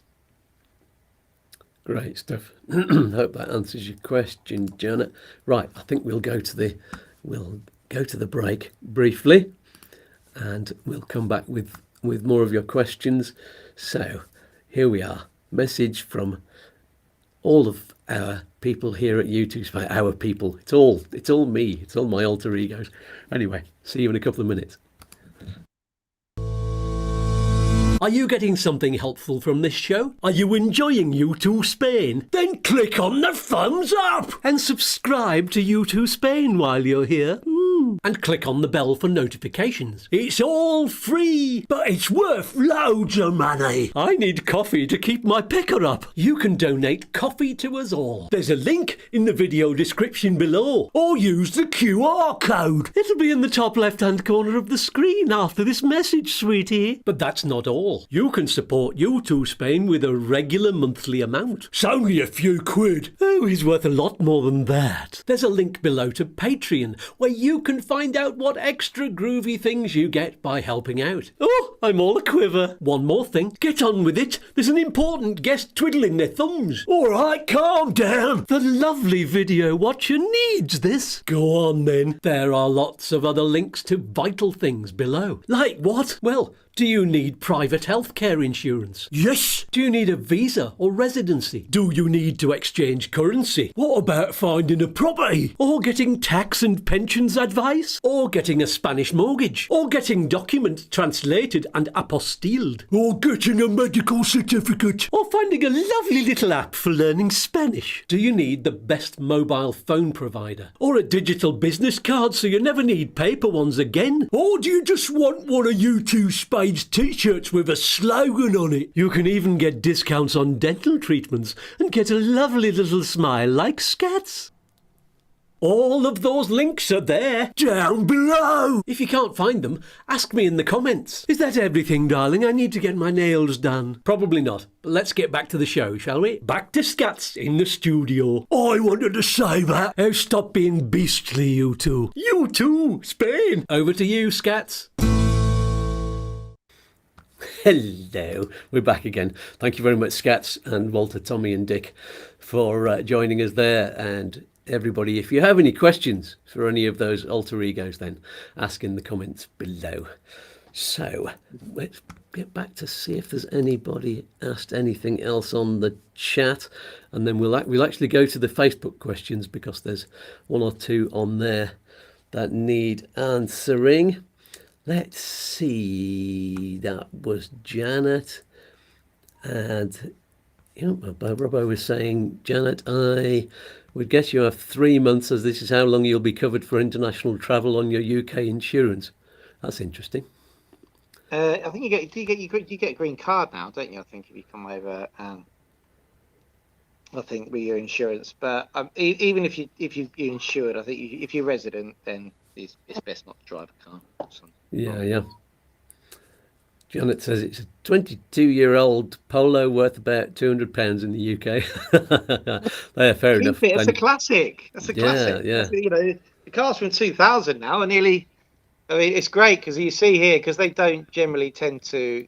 S1: Great stuff. Hope that answers your question, Janet. Right, I think we'll go to the break briefly, and we'll come back with more of your questions. So here we are. Message from all of our people here at YouTooSpain. Our people. It's all me. It's all my alter egos. Anyway, see you in a couple of minutes. Are you getting something helpful from this show? Are you enjoying YouTooSpain? Then click on the thumbs up and subscribe to YouTooSpain while you're here. And click on the bell for notifications. It's all free, but it's worth loads of money. I need coffee to keep my picker up. You can donate coffee to us all. There's a link in the video description below, or use the QR code. It'll be in the top left-hand corner of the screen after this message, sweetie. But that's not all. You can support YouTooSpain with a regular monthly amount. It's only a few quid. Oh, he's worth a lot more than that. There's a link below to Patreon, where you can find out what extra groovy things you get by helping out. Oh, I'm all a quiver. One more thing. Get on with it. There's an important guest twiddling their thumbs. All right, calm down. The lovely video watcher needs this. Go on then. There are lots of other links to vital things below. Like what? Well, do you need private healthcare insurance? Yes. Do you need a visa or residency? Do you need to exchange currency? What about finding a property? Or getting tax and pensions advice? Or getting a Spanish mortgage? Or getting documents translated and apostilled? Or getting a medical certificate? Or finding a lovely little app for learning Spanish? Do you need the best mobile phone provider? Or a digital business card so you never need paper ones again? Or do you just want one of YouTooSpain's t-shirts with a slogan on it? You can even get discounts on dental treatments and get a lovely little smile like Scats. All of those links are there, down below. If you can't find them, ask me in the comments. Is that everything, darling? I need to get my nails done. Probably not, but let's get back to the show, shall we? Back to Scats in the studio. I wanted to say that. Oh, stop being beastly, you two. You too, Spain. Over to you, Scats. Hello, we're back again. Thank you very much, Scats and Walter, Tommy and Dick, for joining us there. And everybody, if you have any questions for any of those alter egos, then ask in the comments below. So let's get back to see if there's anybody asked anything else on the chat, and then we'll actually go to the Facebook questions, because there's one or two on there that need answering. Let's see, that was Janet, and Robbo was saying, Janet, I would guess you have 3 months, as this is how long you'll be covered for international travel on your UK insurance. That's interesting.
S2: I think you get a green card now, don't you? I think if you come over, I think with your insurance. But even if you're insured, I think if you're resident, then it's best not to drive a car.
S1: Yeah. Janet says it's a 22-year-old Polo worth about £200 in the UK. There, fair
S2: Keep
S1: enough.
S2: it. It's a classic. That's a
S1: Yeah,
S2: classic.
S1: yeah.
S2: The cars from 2000 now are nearly. I mean, it's great because you see here, because they don't generally tend to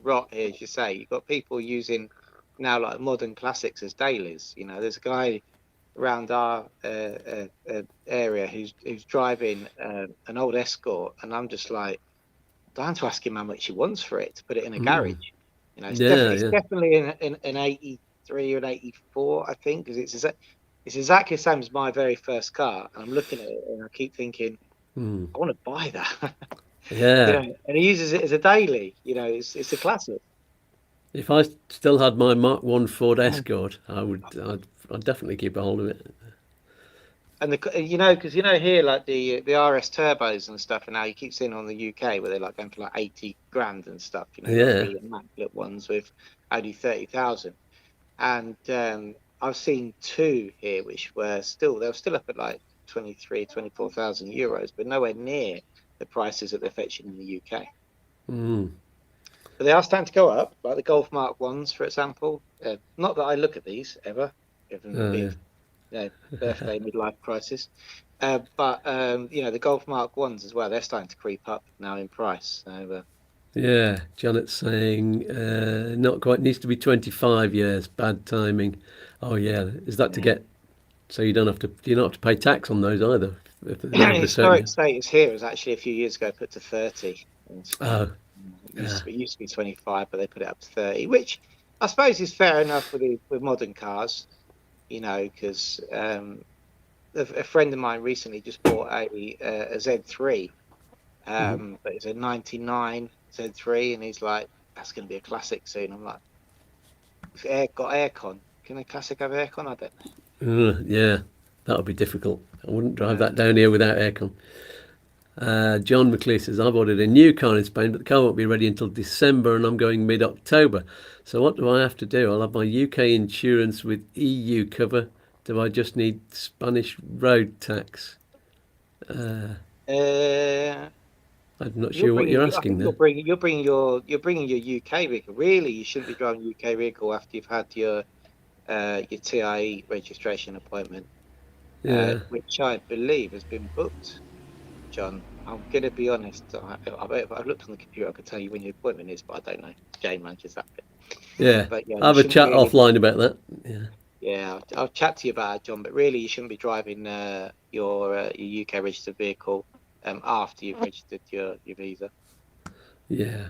S2: rot here, as you say. You've got people using now like modern classics as dailies. There's a guy around our area who's driving an old Escort, and I'm just like, dying to ask him how much he wants for it to put it in a garage. It's
S1: Yeah,
S2: definitely in an 83 or an 84, I think, because it's exactly the same as my very first car. And I'm looking at it and I keep thinking, I want to buy that.
S1: yeah.
S2: And he uses it as a daily. It's a classic.
S1: If I still had my Mark 1 Ford Escort, I'd definitely keep a hold of it.
S2: And because here, like the RS turbos and stuff, and now you keep seeing on the UK where they're like going for like 80 grand and stuff.
S1: Yeah.
S2: The immaculate ones with only 30,000. And I've seen two here which they were still up at like 24,000 euros, but nowhere near the prices that they're fetching in the UK. But they are starting to go up, like the Golf Mark ones, for example. Not that I look at these ever, given birthday midlife crisis. But the Golf Mark ones as well, they're starting to creep up now in price. So,
S1: yeah, Janet's saying not quite, needs to be 25 years. Bad timing. Oh yeah, is that to get so you don't have to pay tax on those either?
S2: Historic status here was actually a few years ago put to 30.
S1: Oh,
S2: It used to be 25, but they put it up to 30, which I suppose is fair enough with modern cars. Because a friend of mine recently just bought a Z3, but it's a 99 Z3, and he's like, that's going to be a classic soon. I'm like, got aircon. Can a classic have aircon? I don't know.
S1: Yeah, that would be difficult. I wouldn't drive that down here without aircon. John McLeese says, I've ordered a new car in Spain, but the car won't be ready until December, and I'm going mid-October. So what do I have to do? I'll have my UK insurance with EU cover. Do I just need Spanish road tax? I'm not sure what you're asking there.
S2: You're bringing your UK vehicle. Really, you shouldn't be driving a UK vehicle after you've had your TIE registration appointment, which I believe has been booked. John, I'm going to be honest. I've looked on the computer. I can tell you when your appointment is, but I don't know. Jay manages that bit.
S1: Yeah,
S2: but
S1: I'll have a chat offline about that.
S2: Yeah, I'll chat to you about it, John. But really, you shouldn't be driving your UK registered vehicle after you've registered your visa.
S1: Yeah.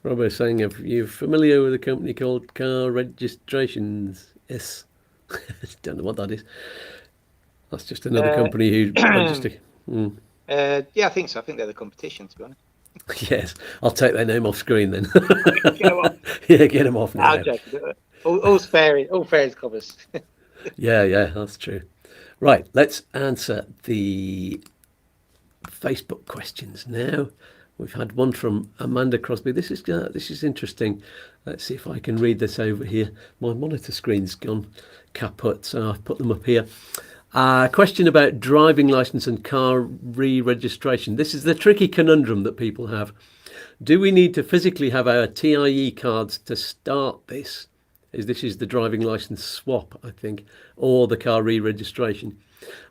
S1: Robbo's saying, are you familiar with a company called Car Registrations? Yes. Don't know what that is. That's just another company who register.
S2: Yeah, I think so. I think they're the competition, to be honest.
S1: Yes, I'll take their name off screen then.
S2: Get them off.
S1: Yeah, get them off now.
S2: All's fair in commerce.
S1: Yeah, that's true. Right, let's answer the Facebook questions now. We've had one from Amanda Crosby. This is interesting. Let's see if I can read this over here. My monitor screen's gone kaput, so I've put them up here. Question about driving license and car re-registration. This is the tricky conundrum that people have. Do we need to physically have our TIE cards to start this? This is the driving license swap, I think, or the car re-registration.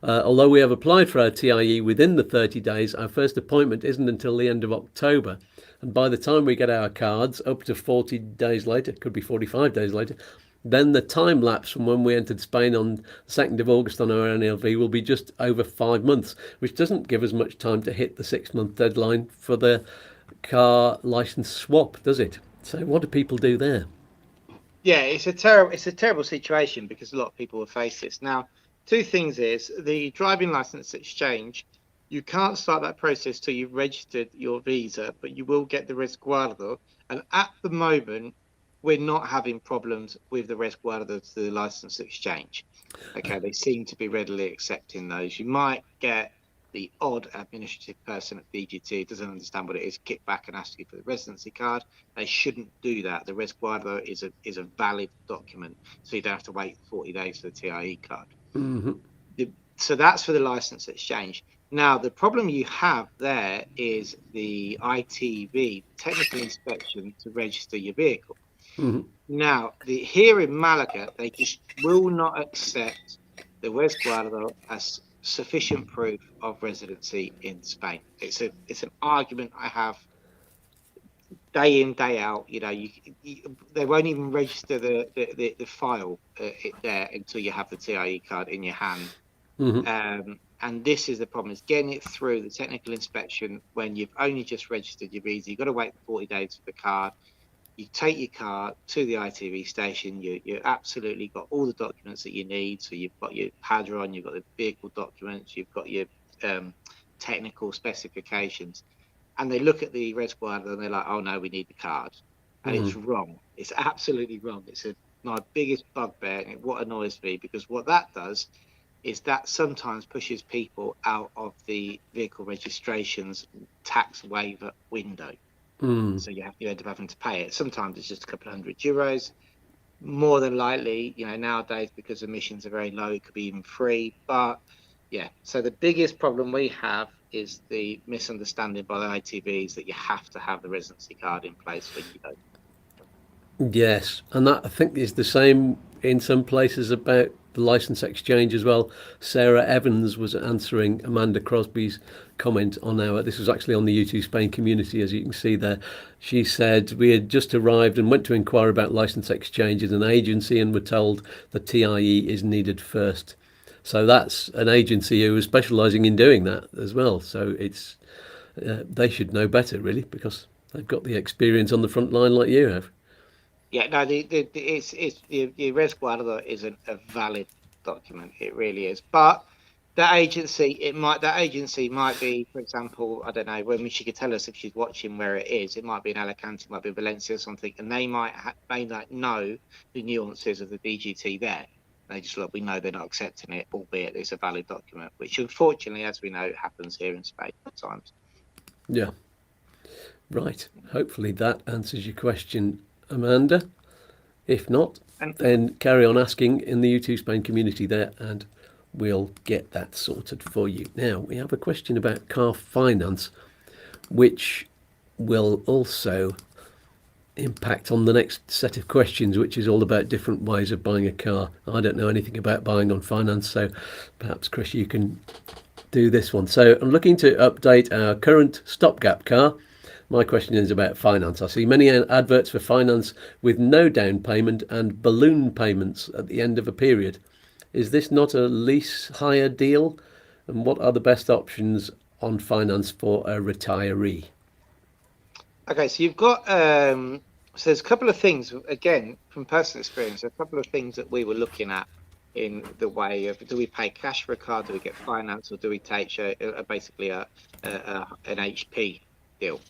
S1: Although we have applied for our TIE within the 30 days, our first appointment isn't until the end of October. And by the time we get our cards, up to 40 days later, could be 45 days later, then the time lapse from when we entered Spain on the 2nd of August on our NLV will be just over 5 months, which doesn't give us much time to hit the 6-month deadline for the car license swap, does it? So what do people do there?
S2: Yeah, it's a terrible situation because a lot of people will face this. Now, two things is the driving license exchange. You can't start that process till you've registered your visa, but you will get the resguardo. And at the moment, we're not having problems with the resguardo to the license exchange. Okay, they seem to be readily accepting those. You might get the odd administrative person at DGT doesn't understand what it is, kick back and ask you for the residency card. They shouldn't do that. The resguardo is a valid document, so you don't have to wait 40 days for the TIE card.
S1: Mm-hmm.
S2: So that's for the license exchange. Now, the problem you have there is the ITV, technical inspection to register your vehicle. Now, here in Malaga, they just will not accept the resguardo as sufficient proof of residency in Spain. It's an argument I have day in, day out. You know, they won't even register the file there until you have the TIE card in your hand. And this is the problem: is getting it through the technical inspection when you've only just registered your visa. You've got to wait 40 days for the card. You take your car to the ITV station. You absolutely got all the documents that you need. So you've got your padron, you've got the vehicle documents, you've got your technical specifications, and they look at the resguardo and they're like, "Oh no, we need the card," and it's wrong. It's absolutely wrong. It's my biggest bugbear, and what annoys me, because what that does is that sometimes pushes people out of the vehicle registration's tax waiver window. So you end up having to pay it. Sometimes it's just a couple of €100. More than likely, nowadays, because emissions are very low, it could be even free. But yeah, so the biggest problem we have is the misunderstanding by the ITVs that you have to have the residency card in place when you don't.
S1: Yes, and that I think is the same in some places about the license exchange as well. Sarah Evans was answering Amanda Crosby's comment on this was actually on the YouTooSpain community, as you can see there. She said, we had just arrived and went to inquire about license exchange at an agency and were told the TIE is needed first. So that's an agency who is specialising in doing that as well. So it's they should know better, really, because they've got the experience on the front line like you have.
S2: Yeah, no, the resguardo is a valid document. It really is. But that agency might be, for example, I don't know, when she could tell us if she's watching where it is. It might be in Alicante, it might be Valencia or something, and they might not know the nuances of the DGT there. They just look, we know they're not accepting it, albeit it's a valid document, which unfortunately, as we know, happens here in Spain at times.
S1: Yeah. Right. Hopefully that answers your question, Amanda. If not, then carry on asking in the YouTooSpain community there, and we'll get that sorted for you. Now, we have a question about car finance, which will also impact on the next set of questions, which is all about different ways of buying a car. I don't know anything about buying on finance, so perhaps, Chris, you can do this one. So I'm looking to update our current stopgap car. My question is about finance. I see many adverts for finance with no down payment and balloon payments at the end of a period. Is this not a lease hire deal? And what are the best options on finance for a retiree?
S2: Okay, so you've got so there's a couple of things, again, from personal experience, a couple of things that we were looking at in the way of, do we pay cash for a car, do we get finance, or do we take basically an HP deal?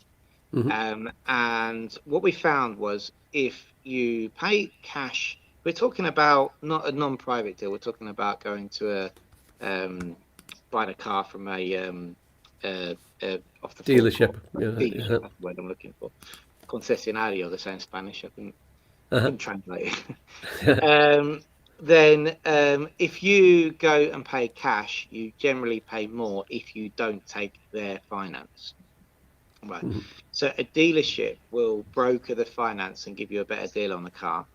S2: And what we found was, if you pay cash, we're talking about not a non-private deal, we're talking about going to buying a car from a off the
S1: dealership.
S2: That's the word I'm looking for. Concesionario, they say in Spanish. I couldn't translate it. Then if you go and pay cash, you generally pay more if you don't take their finance. Right. So a dealership will broker the finance and give you a better deal on the car.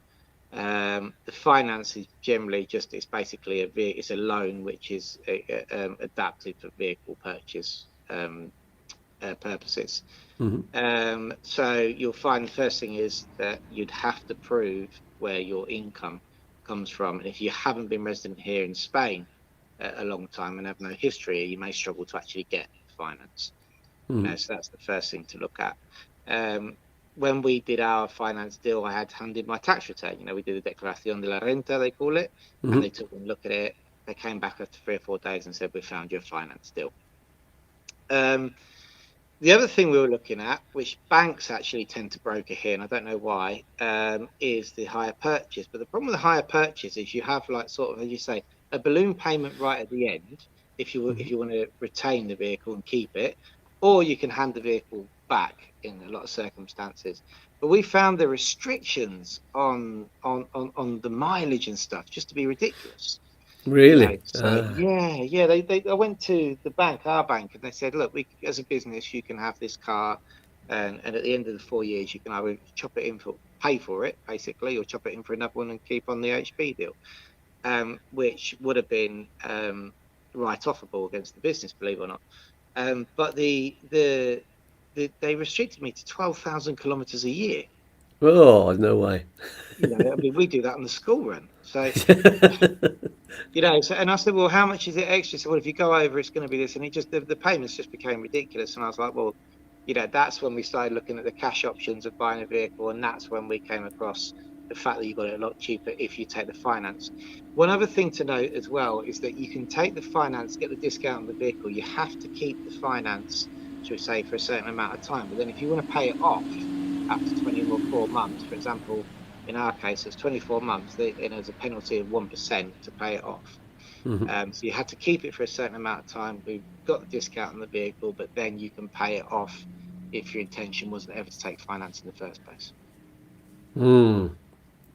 S2: The finance is generally it's basically it's a loan which is adapted for vehicle purchase purposes. So you'll find the first thing is that you'd have to prove where your income comes from. And if you haven't been resident here in Spain a long time and have no history, you may struggle to actually get finance. So that's the first thing to look at. When we did our finance deal, I had handed my tax return. We did the Declaración de la Renta, they call it, and they took a look at it. They came back after 3 or 4 days and said, we found your finance deal. The other thing we were looking at, which banks actually tend to broker here, and I don't know why, is the hire purchase. But the problem with the hire purchase is you have, like, sort of, as you say, a balloon payment right at the end if you want to retain the vehicle and keep it, or you can hand the vehicle back in a lot of circumstances. But we found the restrictions on the mileage and stuff just to be ridiculous.
S1: Really?
S2: So yeah, I went to the bank, our bank, and they said, look, we as a business, you can have this car, and at the end of the 4 years, you can either chop it in for pay for it basically, or chop it in for another one and keep on the HB deal, which would have been write-offable against the business, believe it or not. But they restricted me to 12,000 kilometers a year.
S1: Oh, no way.
S2: I mean, we do that on the school run. So, and I said, well, how much is it extra? So, well, if you go over, it's going to be this. And the payments just became ridiculous. And I was like, well, that's when we started looking at the cash options of buying a vehicle. And that's when we came across the fact that you got it a lot cheaper if you take the finance. One other thing to note as well is that you can take the finance, get the discount on the vehicle. You have to keep the finance, should we say, for a certain amount of time. But then if you want to pay it off after 24 months, for example, in our case, it's 24 months, and there's a penalty of 1% to pay it off. So you had to keep it for a certain amount of time. We've got the discount on the vehicle, but then you can pay it off if your intention wasn't ever to take finance in the first place.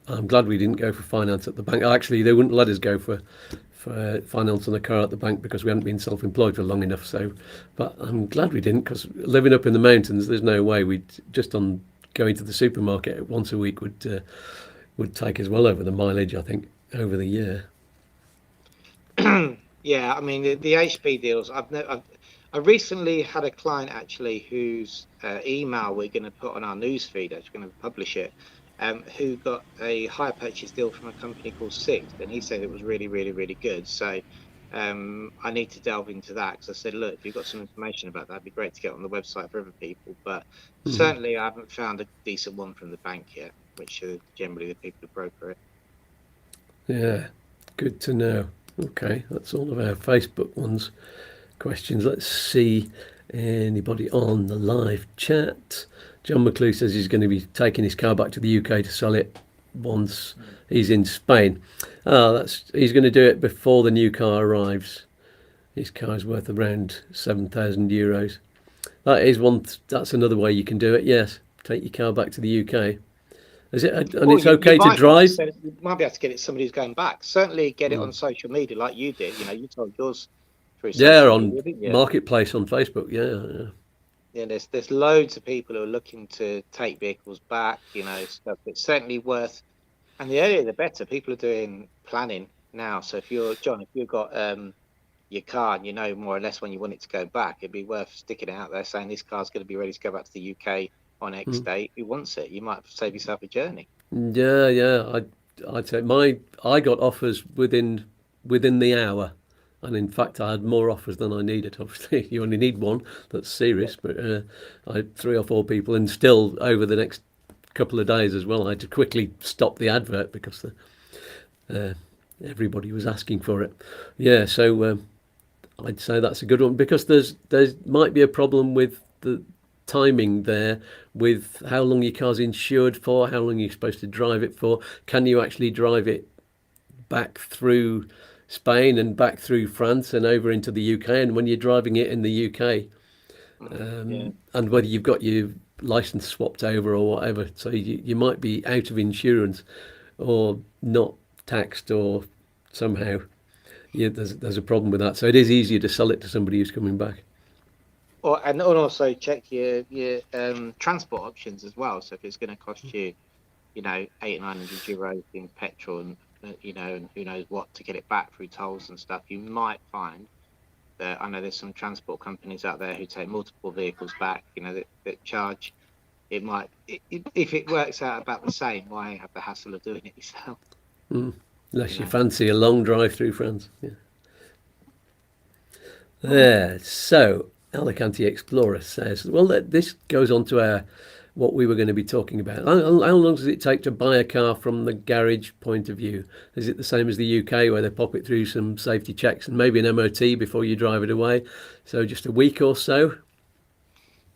S1: I'm glad we didn't go for finance at the bank. Actually, they wouldn't let us go for finance on a car at the bank because we hadn't been self-employed for long enough. So, but I'm glad we didn't, because living up in the mountains, there's no way we'd just on going to the supermarket once a week would take us well over the mileage, I think, over the year.
S2: Yeah, I mean the HB deals. I recently had a client actually whose email we're going to put on our newsfeed. Actually, going to publish it. Who got a hire purchase deal from a company called Sixt, and he said it was really, really, really good. So I need to delve into that, because I said, look, if you've got some information about that, it'd be great to get on the website for other people. But certainly I haven't found a decent one from the bank yet, which are generally the people who broker it.
S1: Yeah, good to know. Okay, that's all of our Facebook ones. Questions. Let's see anybody on the live chat. John McClue says he's going to be taking his car back to the UK to sell it once he's in Spain. He's going to do it before the new car arrives. His car is worth around €7,000. That's another way you can do it. Yes, take your car back to the UK. Is it? And it's okay to drive.
S2: You might be able to get it somebody who's going back. Certainly, get it on social media like you did. You told yours through social media, didn't you?
S1: Marketplace on Facebook. Yeah.
S2: Yeah, there's loads of people who are looking to take vehicles back, stuff. It's certainly worth, and the earlier the better. People are doing planning now. So if you've got your car and more or less when you want it to go back, it'd be worth sticking it out there saying this car's going to be ready to go back to the UK on X date. Who wants it? You might save yourself a journey.
S1: Yeah. I'd say I got offers within the hour. And in fact, I had more offers than I needed. Obviously, you only need one that's serious, but I had 3 or 4 people, and still over the next couple of days as well, I had to quickly stop the advert because everybody was asking for it. Yeah, so I'd say that's a good one, because there might be a problem with the timing there, with how long your car's insured for, how long you're supposed to drive it for. Can you actually drive it back through Spain and back through France and over into the UK, and when you're driving it in the UK, and whether you've got your license swapped over or whatever, so you might be out of insurance or not taxed, or somehow there's a problem with that. So it is easier to sell it to somebody who's coming back.
S2: And also check your transport options as well. So if it's going to cost you, €800-900 in petrol, and and who knows what to get it back through tolls and stuff, you might find that, I know there's some transport companies out there who take multiple vehicles back, that charge. It might, if it works out about the same, why have the hassle of doing it yourself?
S1: Unless you fancy a long drive through France. Yeah. So Alicante Explorer says, well, this goes on to what we were going to be talking about. How long does it take to buy a car from the garage point of view? Is it the same as the UK, where they pop it through some safety checks and maybe an MOT before you drive it away? So just a week or so?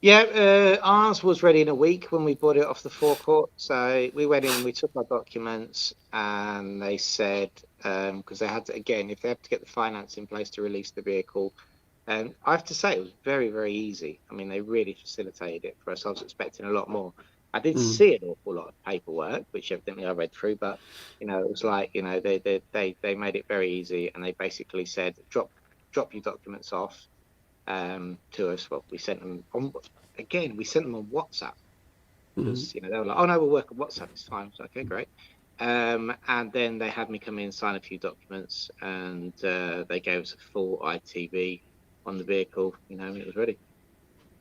S2: Yeah, ours was ready in a week when we bought it off the forecourt. So we went in, we took our documents, and they said, because they had to, again, if they have to get the finance in place to release the vehicle, I have to say it was very, very easy. I mean, they really facilitated it for us. I was expecting a lot more. I did see an awful lot of paperwork, which evidently I read through, but it was like, they made it very easy, and they basically said drop your documents off to us. Well, we sent them on WhatsApp because they were like, oh no, we'll work on WhatsApp, it's fine. So okay, great. And then they had me come in, sign a few documents, and they gave us a full ITV on the vehicle. It was ready.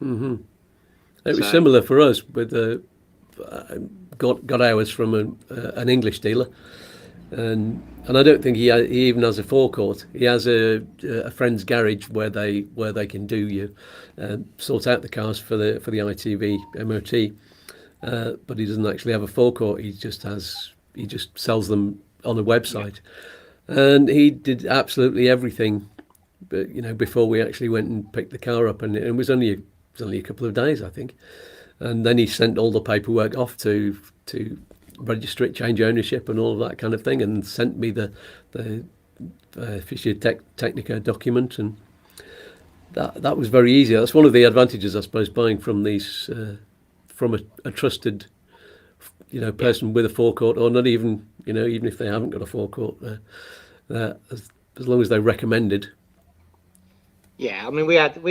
S1: It was similar for us with got ours from an English dealer, and I don't think he even has a forecourt. He has a friend's garage where they can sort out the cars for the ITV MOT, but he doesn't actually have a forecourt. He just sells them on a website, and he did absolutely everything. But before we actually went and picked the car up, and it was only a couple of days, I think. And then he sent all the paperwork off to register it, change ownership, and all of that kind of thing, and sent me the Fisher Technica document, and that was very easy. That's one of the advantages, I suppose, buying from these from a trusted person with a forecourt, or not even even if they haven't got a forecourt, as long as they're recommended.
S2: Yeah, I mean, we had a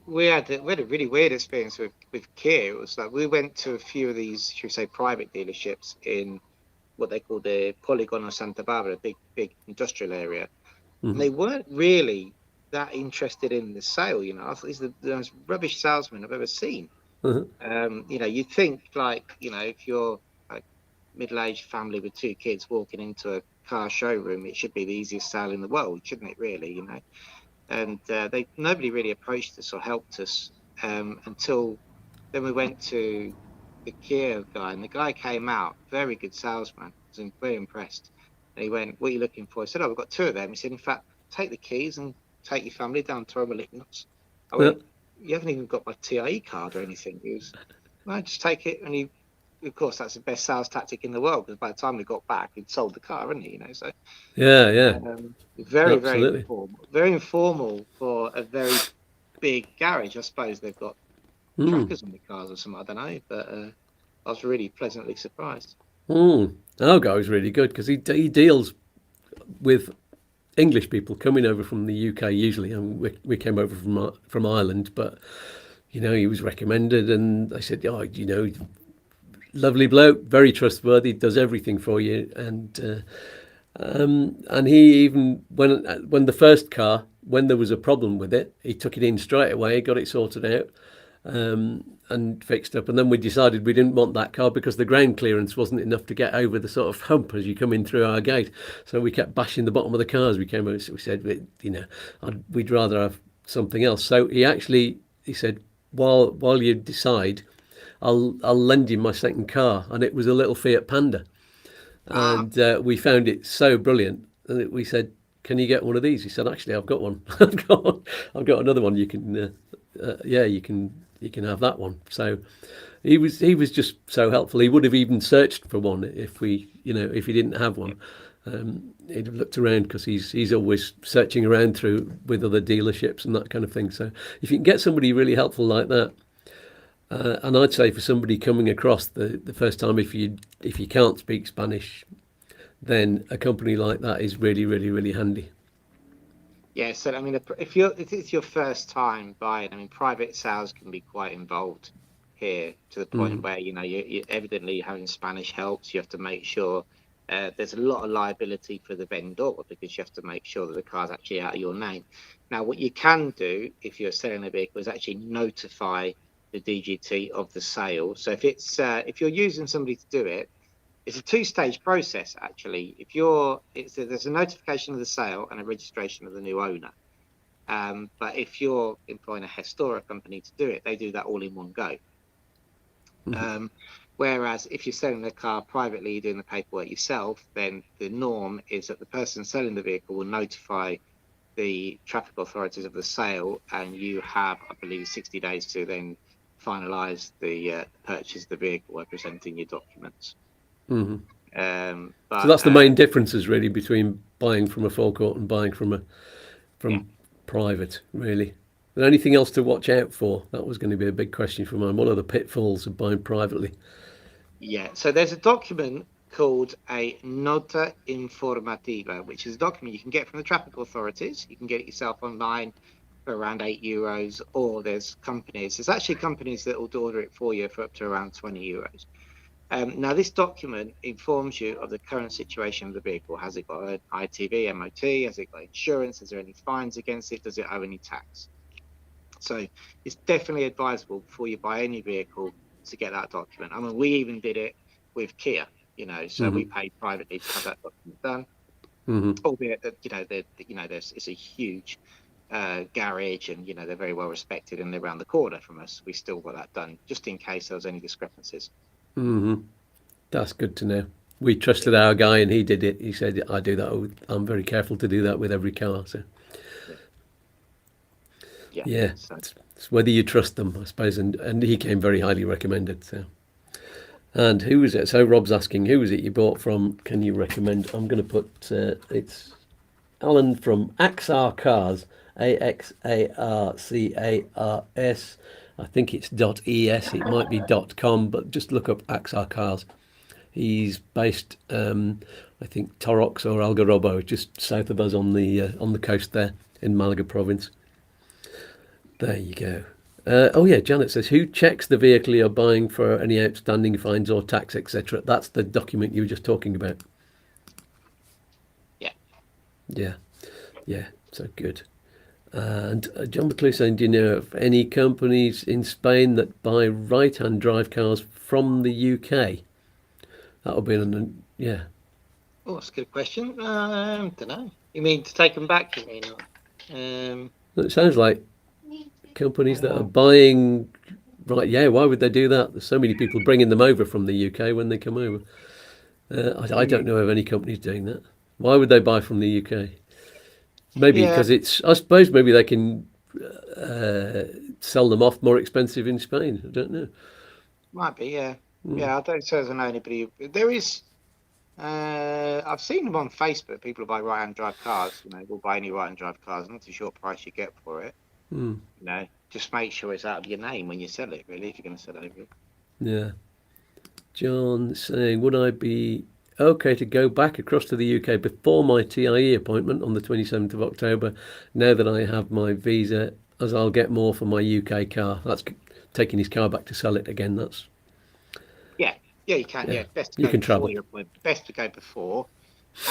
S2: really weird experience with Kia. It was like we went to a few of these, should we say, private dealerships in what they call the Polygon of Santa Barbara, a big industrial area. And they weren't really that interested in the sale. I thought he's the most rubbish salesman I've ever seen. You'd think, like, if you're a middle-aged family with 2 kids walking into a car showroom, it should be the easiest sale in the world, shouldn't it, really? And nobody really approached us or helped us until then. We went to the Kia guy, and the guy came out, very good salesman. I was very impressed. And he went, "What are you looking for?" I said, "Oh, we've got 2 of them." He said, "In fact, take the keys and take your family down to Torremolinos." I went, "You haven't even got my TIE card or anything." He was, "No, just take it." And of course, that's the best sales tactic in the world, because by the time we got back, he'd sold the car, hadn't he? So
S1: yeah.
S2: Very,
S1: Absolutely.
S2: very informal for a very big garage. I suppose they've got trackers on the cars or something, I don't know, but I was really pleasantly surprised.
S1: Our guy was really good because he deals with English people coming over from the UK usually, and we came over from Ireland, but he was recommended, and they said, "Oh, lovely bloke, very trustworthy, does everything for you," and he even when the first car, when there was a problem with it, he took it in straight away, got it sorted out, and fixed up. And then we decided we didn't want that car because the ground clearance wasn't enough to get over the sort of hump as you come in through our gate. So we kept bashing the bottom of the cars. We came over, so we said, we'd rather have something else. So he said, while you decide, I'll lend you my second car, and it was a little Fiat Panda. And we found it so brilliant, and we said, "Can you get one of these?" He said, "Actually, I've got one. I've got another one. You can, you can have that one." So he was just so helpful. He would have even searched for one if he didn't have one. He'd have looked around, because he's always searching around with other dealerships and that kind of thing. So if you can get somebody really helpful like that. And I'd say for somebody coming across the first time, if you can't speak Spanish, then a company like that is really, really, really handy.
S2: Yeah, so I mean, if it's your first time buying, I mean, private sales can be quite involved here, to the point where you evidently having Spanish helps. You have to make sure there's a lot of liability for the vendor, because you have to make sure that the car's actually out of your name. Now, what you can do if you're selling a vehicle is actually notify the DGT of the sale. So if you're using somebody to do it, it's a 2-stage process, actually. There's a notification of the sale and a registration of the new owner. But if you're employing a Gestora company to do it, they do that all in one go. Whereas if you're selling the car privately, you're doing the paperwork yourself, then the norm is that the person selling the vehicle will notify the traffic authorities of the sale, and you have, I believe, 60 days to then finalise the purchase of the vehicle by presenting your documents.
S1: So that's the main differences, really, between buying from a forecourt and buying from private, really. there anything else to watch out for? That was going to be a big question for mine. What are the pitfalls of buying privately?
S2: Yeah, so there's a document called a Nota Informativa, which is a document you can get from the traffic authorities. You can get it yourself online for around €8, or there's actually companies that will order it for you for up to around €20. Now, this document informs you of the current situation of the vehicle. Has it got an ITV, MOT? Has it got insurance? Is there any fines against it? Does it owe any tax? So it's definitely advisable before you buy any vehicle to get that document. I mean, we even did it with Kia, so we paid privately to have that document done. Albeit that it's a huge garage, and they're very well respected, and they're around the corner from us. We still got that done just in case there was any discrepancies.
S1: That's good to know. We trusted our guy, and he did it. He said, "I do that. I'm very careful to do that with every car." So. Yeah,
S2: so.
S1: It's whether you trust them, I suppose, and he came very highly recommended. So, and who was it? So Rob's asking, who was it you bought from? Can you recommend? I'm going to put it's Alan from Axar Cars, AXARCARS. I think it's .es. It might be .com, but just look up Axar Cars. He's based, I think, Torrox or Algarrobo, just south of us on the coast there in Malaga province. There you go. Oh yeah, Janet says, who checks the vehicle you're buying for any outstanding fines or tax, etc.? That's the document you were just talking about. Yeah. So good. And John McClue saying, do you know of any companies in Spain that buy right-hand drive cars from the UK? That'll be yeah.
S2: Oh, that's a good question. Don't know. You mean to take them back? You mean?
S1: It sounds like companies that are buying, right? Yeah, why would they do that? There's so many people bringing them over from the UK when they come over. I don't know of any companies doing that. Why would they buy from the UK? Maybe because I suppose maybe they can sell them off more expensive in Spain. I don't know.
S2: Might be, yeah. Yeah, I don't suppose I know anybody. There is, I've seen them on Facebook. People who buy right-hand drive cars, will buy any right-hand drive cars. I'm not too sure what price you get for it. Just make sure it's out of your name when you sell it, really, if you're going to sell it over.
S1: Yeah. John saying, would I be okay to go back across to the UK before my TIE appointment on the 27th of October, now that I have my visa, as I'll get more for my UK car? That's taking his car back to sell it again. That's...
S2: Yeah, you can. Yeah, best to
S1: you
S2: go
S1: can
S2: before
S1: travel.
S2: your appointment. Best to go before,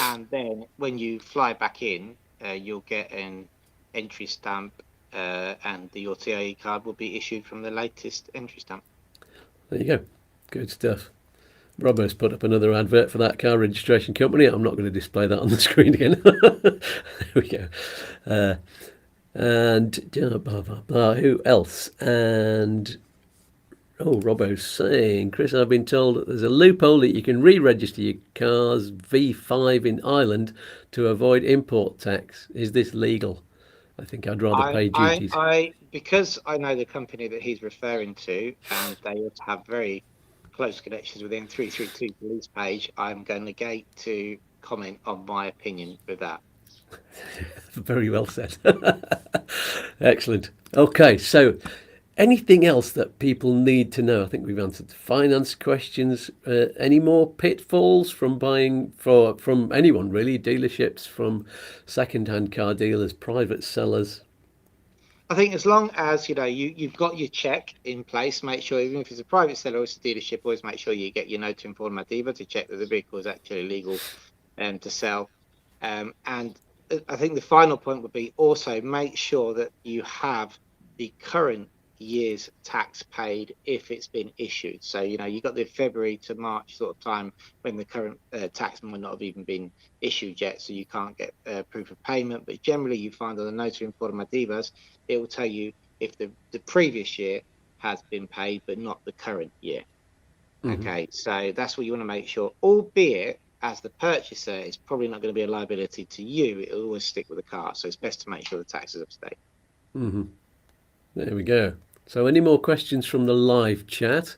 S2: and then when you fly back in, you'll get an entry stamp, and your TIE card will be issued from the latest entry stamp.
S1: There you go. Good stuff. Robbo's put up another advert for that car registration company. I'm not going to display that on the screen again. There we go. And blah, blah, blah. Who else? And Robbo's saying, Chris, I've been told that there's a loophole that you can re-register your car's V5 in Ireland to avoid import tax. Is this legal? I think I'd rather pay duties.
S2: Because I know the company that he's referring to, and they also have very close connections within 332 police page, I'm going to comment on my opinion with that.
S1: Very well said. Excellent. Okay, so anything else that people need to know? I think we've answered the finance questions. Any more pitfalls from buying from anyone really? Dealerships, from second-hand car dealers, private sellers?
S2: I think as long as you've got your check in place, make sure, even if it's a private seller or it's a dealership, always make sure you get your Nota Informativa to check that the vehicle is actually legal to sell. And I think the final point would be also make sure that you have the current year's tax paid if it's been issued. So you got the February to March sort of time when the current tax might not have even been issued yet, so you can't get proof of payment. But generally, you find on the Nota Informativas, it will tell you if the previous year has been paid, but not the current year. Okay, so that's what you want to make sure. Albeit, as the purchaser, it's probably not going to be a liability to you. It'll always stick with the car, so it's best to make sure the tax is up to date.
S1: There we go. So any more questions from the live chat?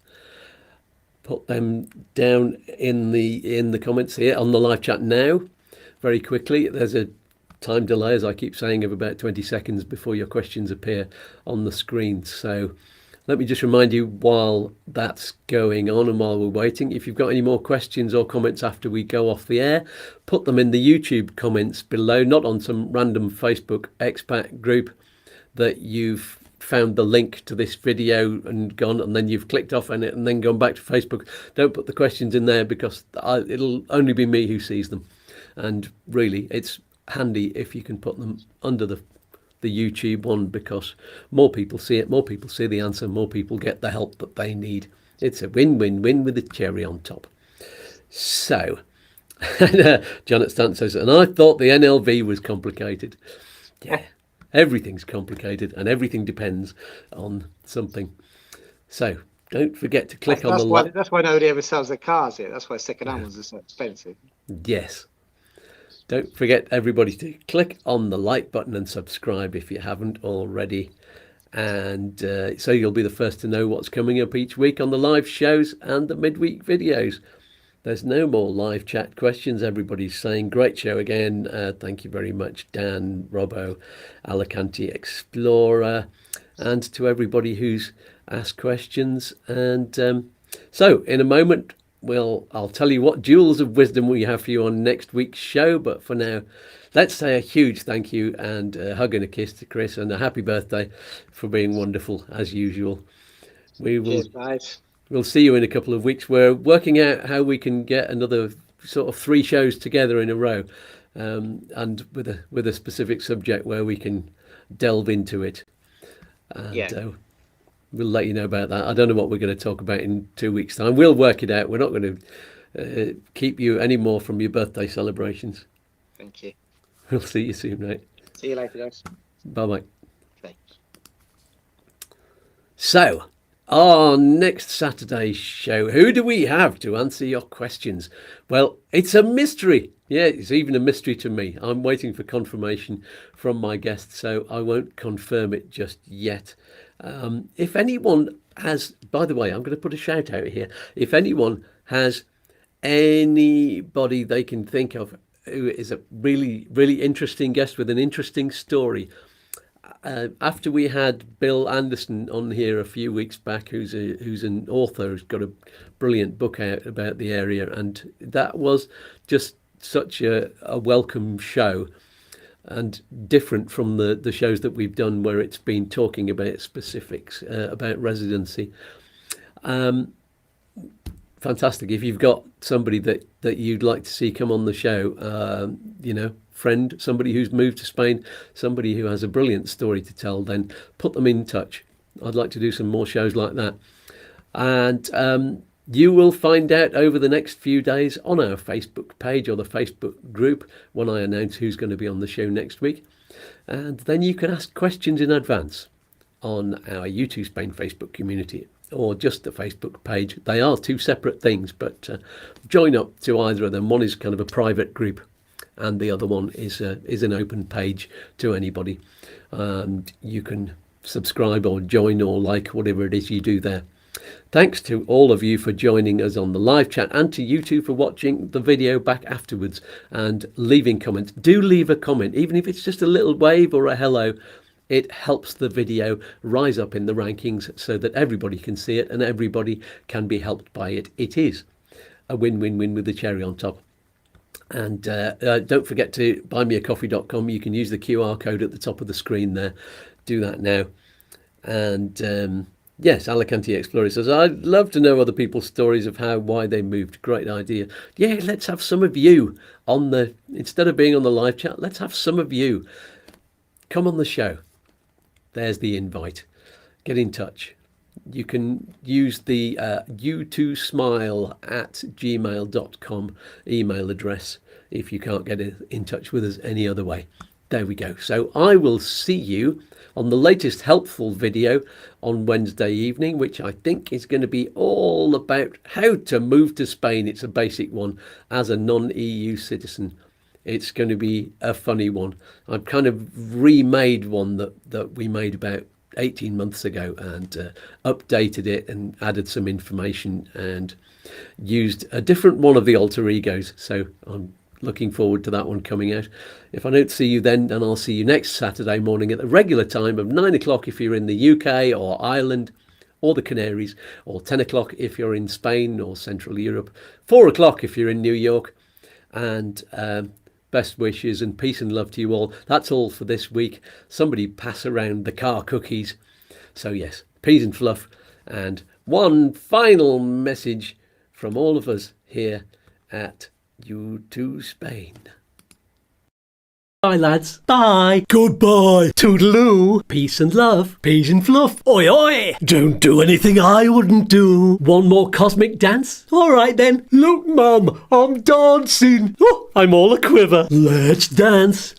S1: Put them down in the comments here on the live chat now. Very quickly, there's a time delay, as I keep saying, of about 20 seconds before your questions appear on the screen. So let me just remind you while that's going on and while we're waiting, if you've got any more questions or comments after we go off the air, put them in the YouTube comments below, not on some random Facebook expat group that you've found the link to this video and gone, and then you've clicked off on it and then gone back to Facebook. Don't put the questions in there, because it'll only be me who sees them. And really, it's handy if you can put them under the YouTube one, because more people see it, more people see the answer, more people get the help that they need. It's a win-win-win with a cherry on top. So, Janet Stanton says, and I thought the NLV was complicated. Yeah, everything's complicated and everything depends on something. So don't forget to click on the like.
S2: That's why nobody ever sells their cars here. That's why second-hand ones are so expensive.
S1: Yes. Don't forget, everybody, to click on the like button and subscribe if you haven't already. And so you'll be the first to know what's coming up each week on the live shows and the midweek videos. There's no more live chat questions. Everybody's saying, great show again. Thank you very much, Dan, Robbo, Alicante Explorer, and to everybody who's asked questions. And so in a moment, I'll tell you what jewels of wisdom we have for you on next week's show. But for now, let's say a huge thank you and a hug and a kiss to Chris, and a happy birthday for being wonderful as usual.
S2: Cheers, guys.
S1: We'll see you in a couple of weeks. We're working out how we can get another sort of 3 shows together in a row, and with a specific subject where we can delve into it. And, we'll let you know about that. I don't know what we're going to talk about in 2 weeks' time. We'll work it out. We're not going to keep you any more from your birthday celebrations.
S2: Thank you.
S1: We'll see you soon, mate.
S2: See you later, guys.
S1: Bye-bye.
S2: Thanks.
S1: So, our next Saturday's show, who do we have to answer your questions? Well, it's a mystery. Yeah, it's even a mystery to me. I'm waiting for confirmation from my guest, so I won't confirm it just yet. If anyone has, by the way, I'm going to put a shout out here. If anyone has anybody they can think of who is a really, really interesting guest with an interesting story. After we had Bill Anderson on here a few weeks back, who's an author, who's got a brilliant book out about the area, and that was just such a welcome show, and different from the shows that we've done where it's been talking about specifics about residency. Fantastic. If you've got somebody that you'd like to see come on the show, friend, somebody who's moved to Spain, somebody who has a brilliant story to tell, then put them in touch. I'd like to do some more shows like that. And you will find out over the next few days on our Facebook page or the Facebook group when I announce who's going to be on the show next week. And then you can ask questions in advance on our YouTooSpain Facebook community or just the Facebook page. They are 2 separate things, but join up to either of them. One is kind of a private group, and the other one is an open page to anybody. And you can subscribe or join or like whatever it is you do there. Thanks to all of you for joining us on the live chat, and to you two for watching the video back afterwards and leaving comments. Do leave a comment, even if it's just a little wave or a hello. It helps the video rise up in the rankings so that everybody can see it and everybody can be helped by it. It is a win-win-win with the cherry on top. And don't forget to buymeacoffee.com. You can use the QR code at the top of the screen there. Do that now. And yes, Alicante Explorer says, I'd love to know other people's stories of why they moved. Great idea. Yeah, let's have some of you on instead of being on the live chat, let's have some of you come on the show. There's the invite. Get in touch. You can use the YouTooSmile@gmail.com email address if you can't get in touch with us any other way. There we go. So I will see you on the latest helpful video on Wednesday evening, which I think is going to be all about how to move to Spain. It's a basic one as a non-EU citizen. It's going to be a funny one. I've kind of remade one that we made about 18 months ago and updated it and added some information and used a different one of the alter egos. So I'm looking forward to that one coming out. If I don't see you then I'll see you next Saturday morning at the regular time of 9 o'clock if you're in the UK or Ireland or the Canaries, or 10 o'clock if you're in Spain or Central Europe, 4 o'clock if you're in New York. And best wishes and peace and love to you all. That's all for this week. Somebody pass around the car cookies. So yes, peas and fluff. And one final message from all of us here at YouTooSpain. Bye, lads. Bye.
S3: Goodbye.
S1: Toodaloo. Peace and love.
S3: Peas and fluff.
S1: Oi, oi.
S3: Don't do anything I wouldn't do.
S1: One more cosmic dance?
S3: All right then. Look, Mum, I'm dancing.
S1: Oh, I'm all a quiver.
S3: Let's dance.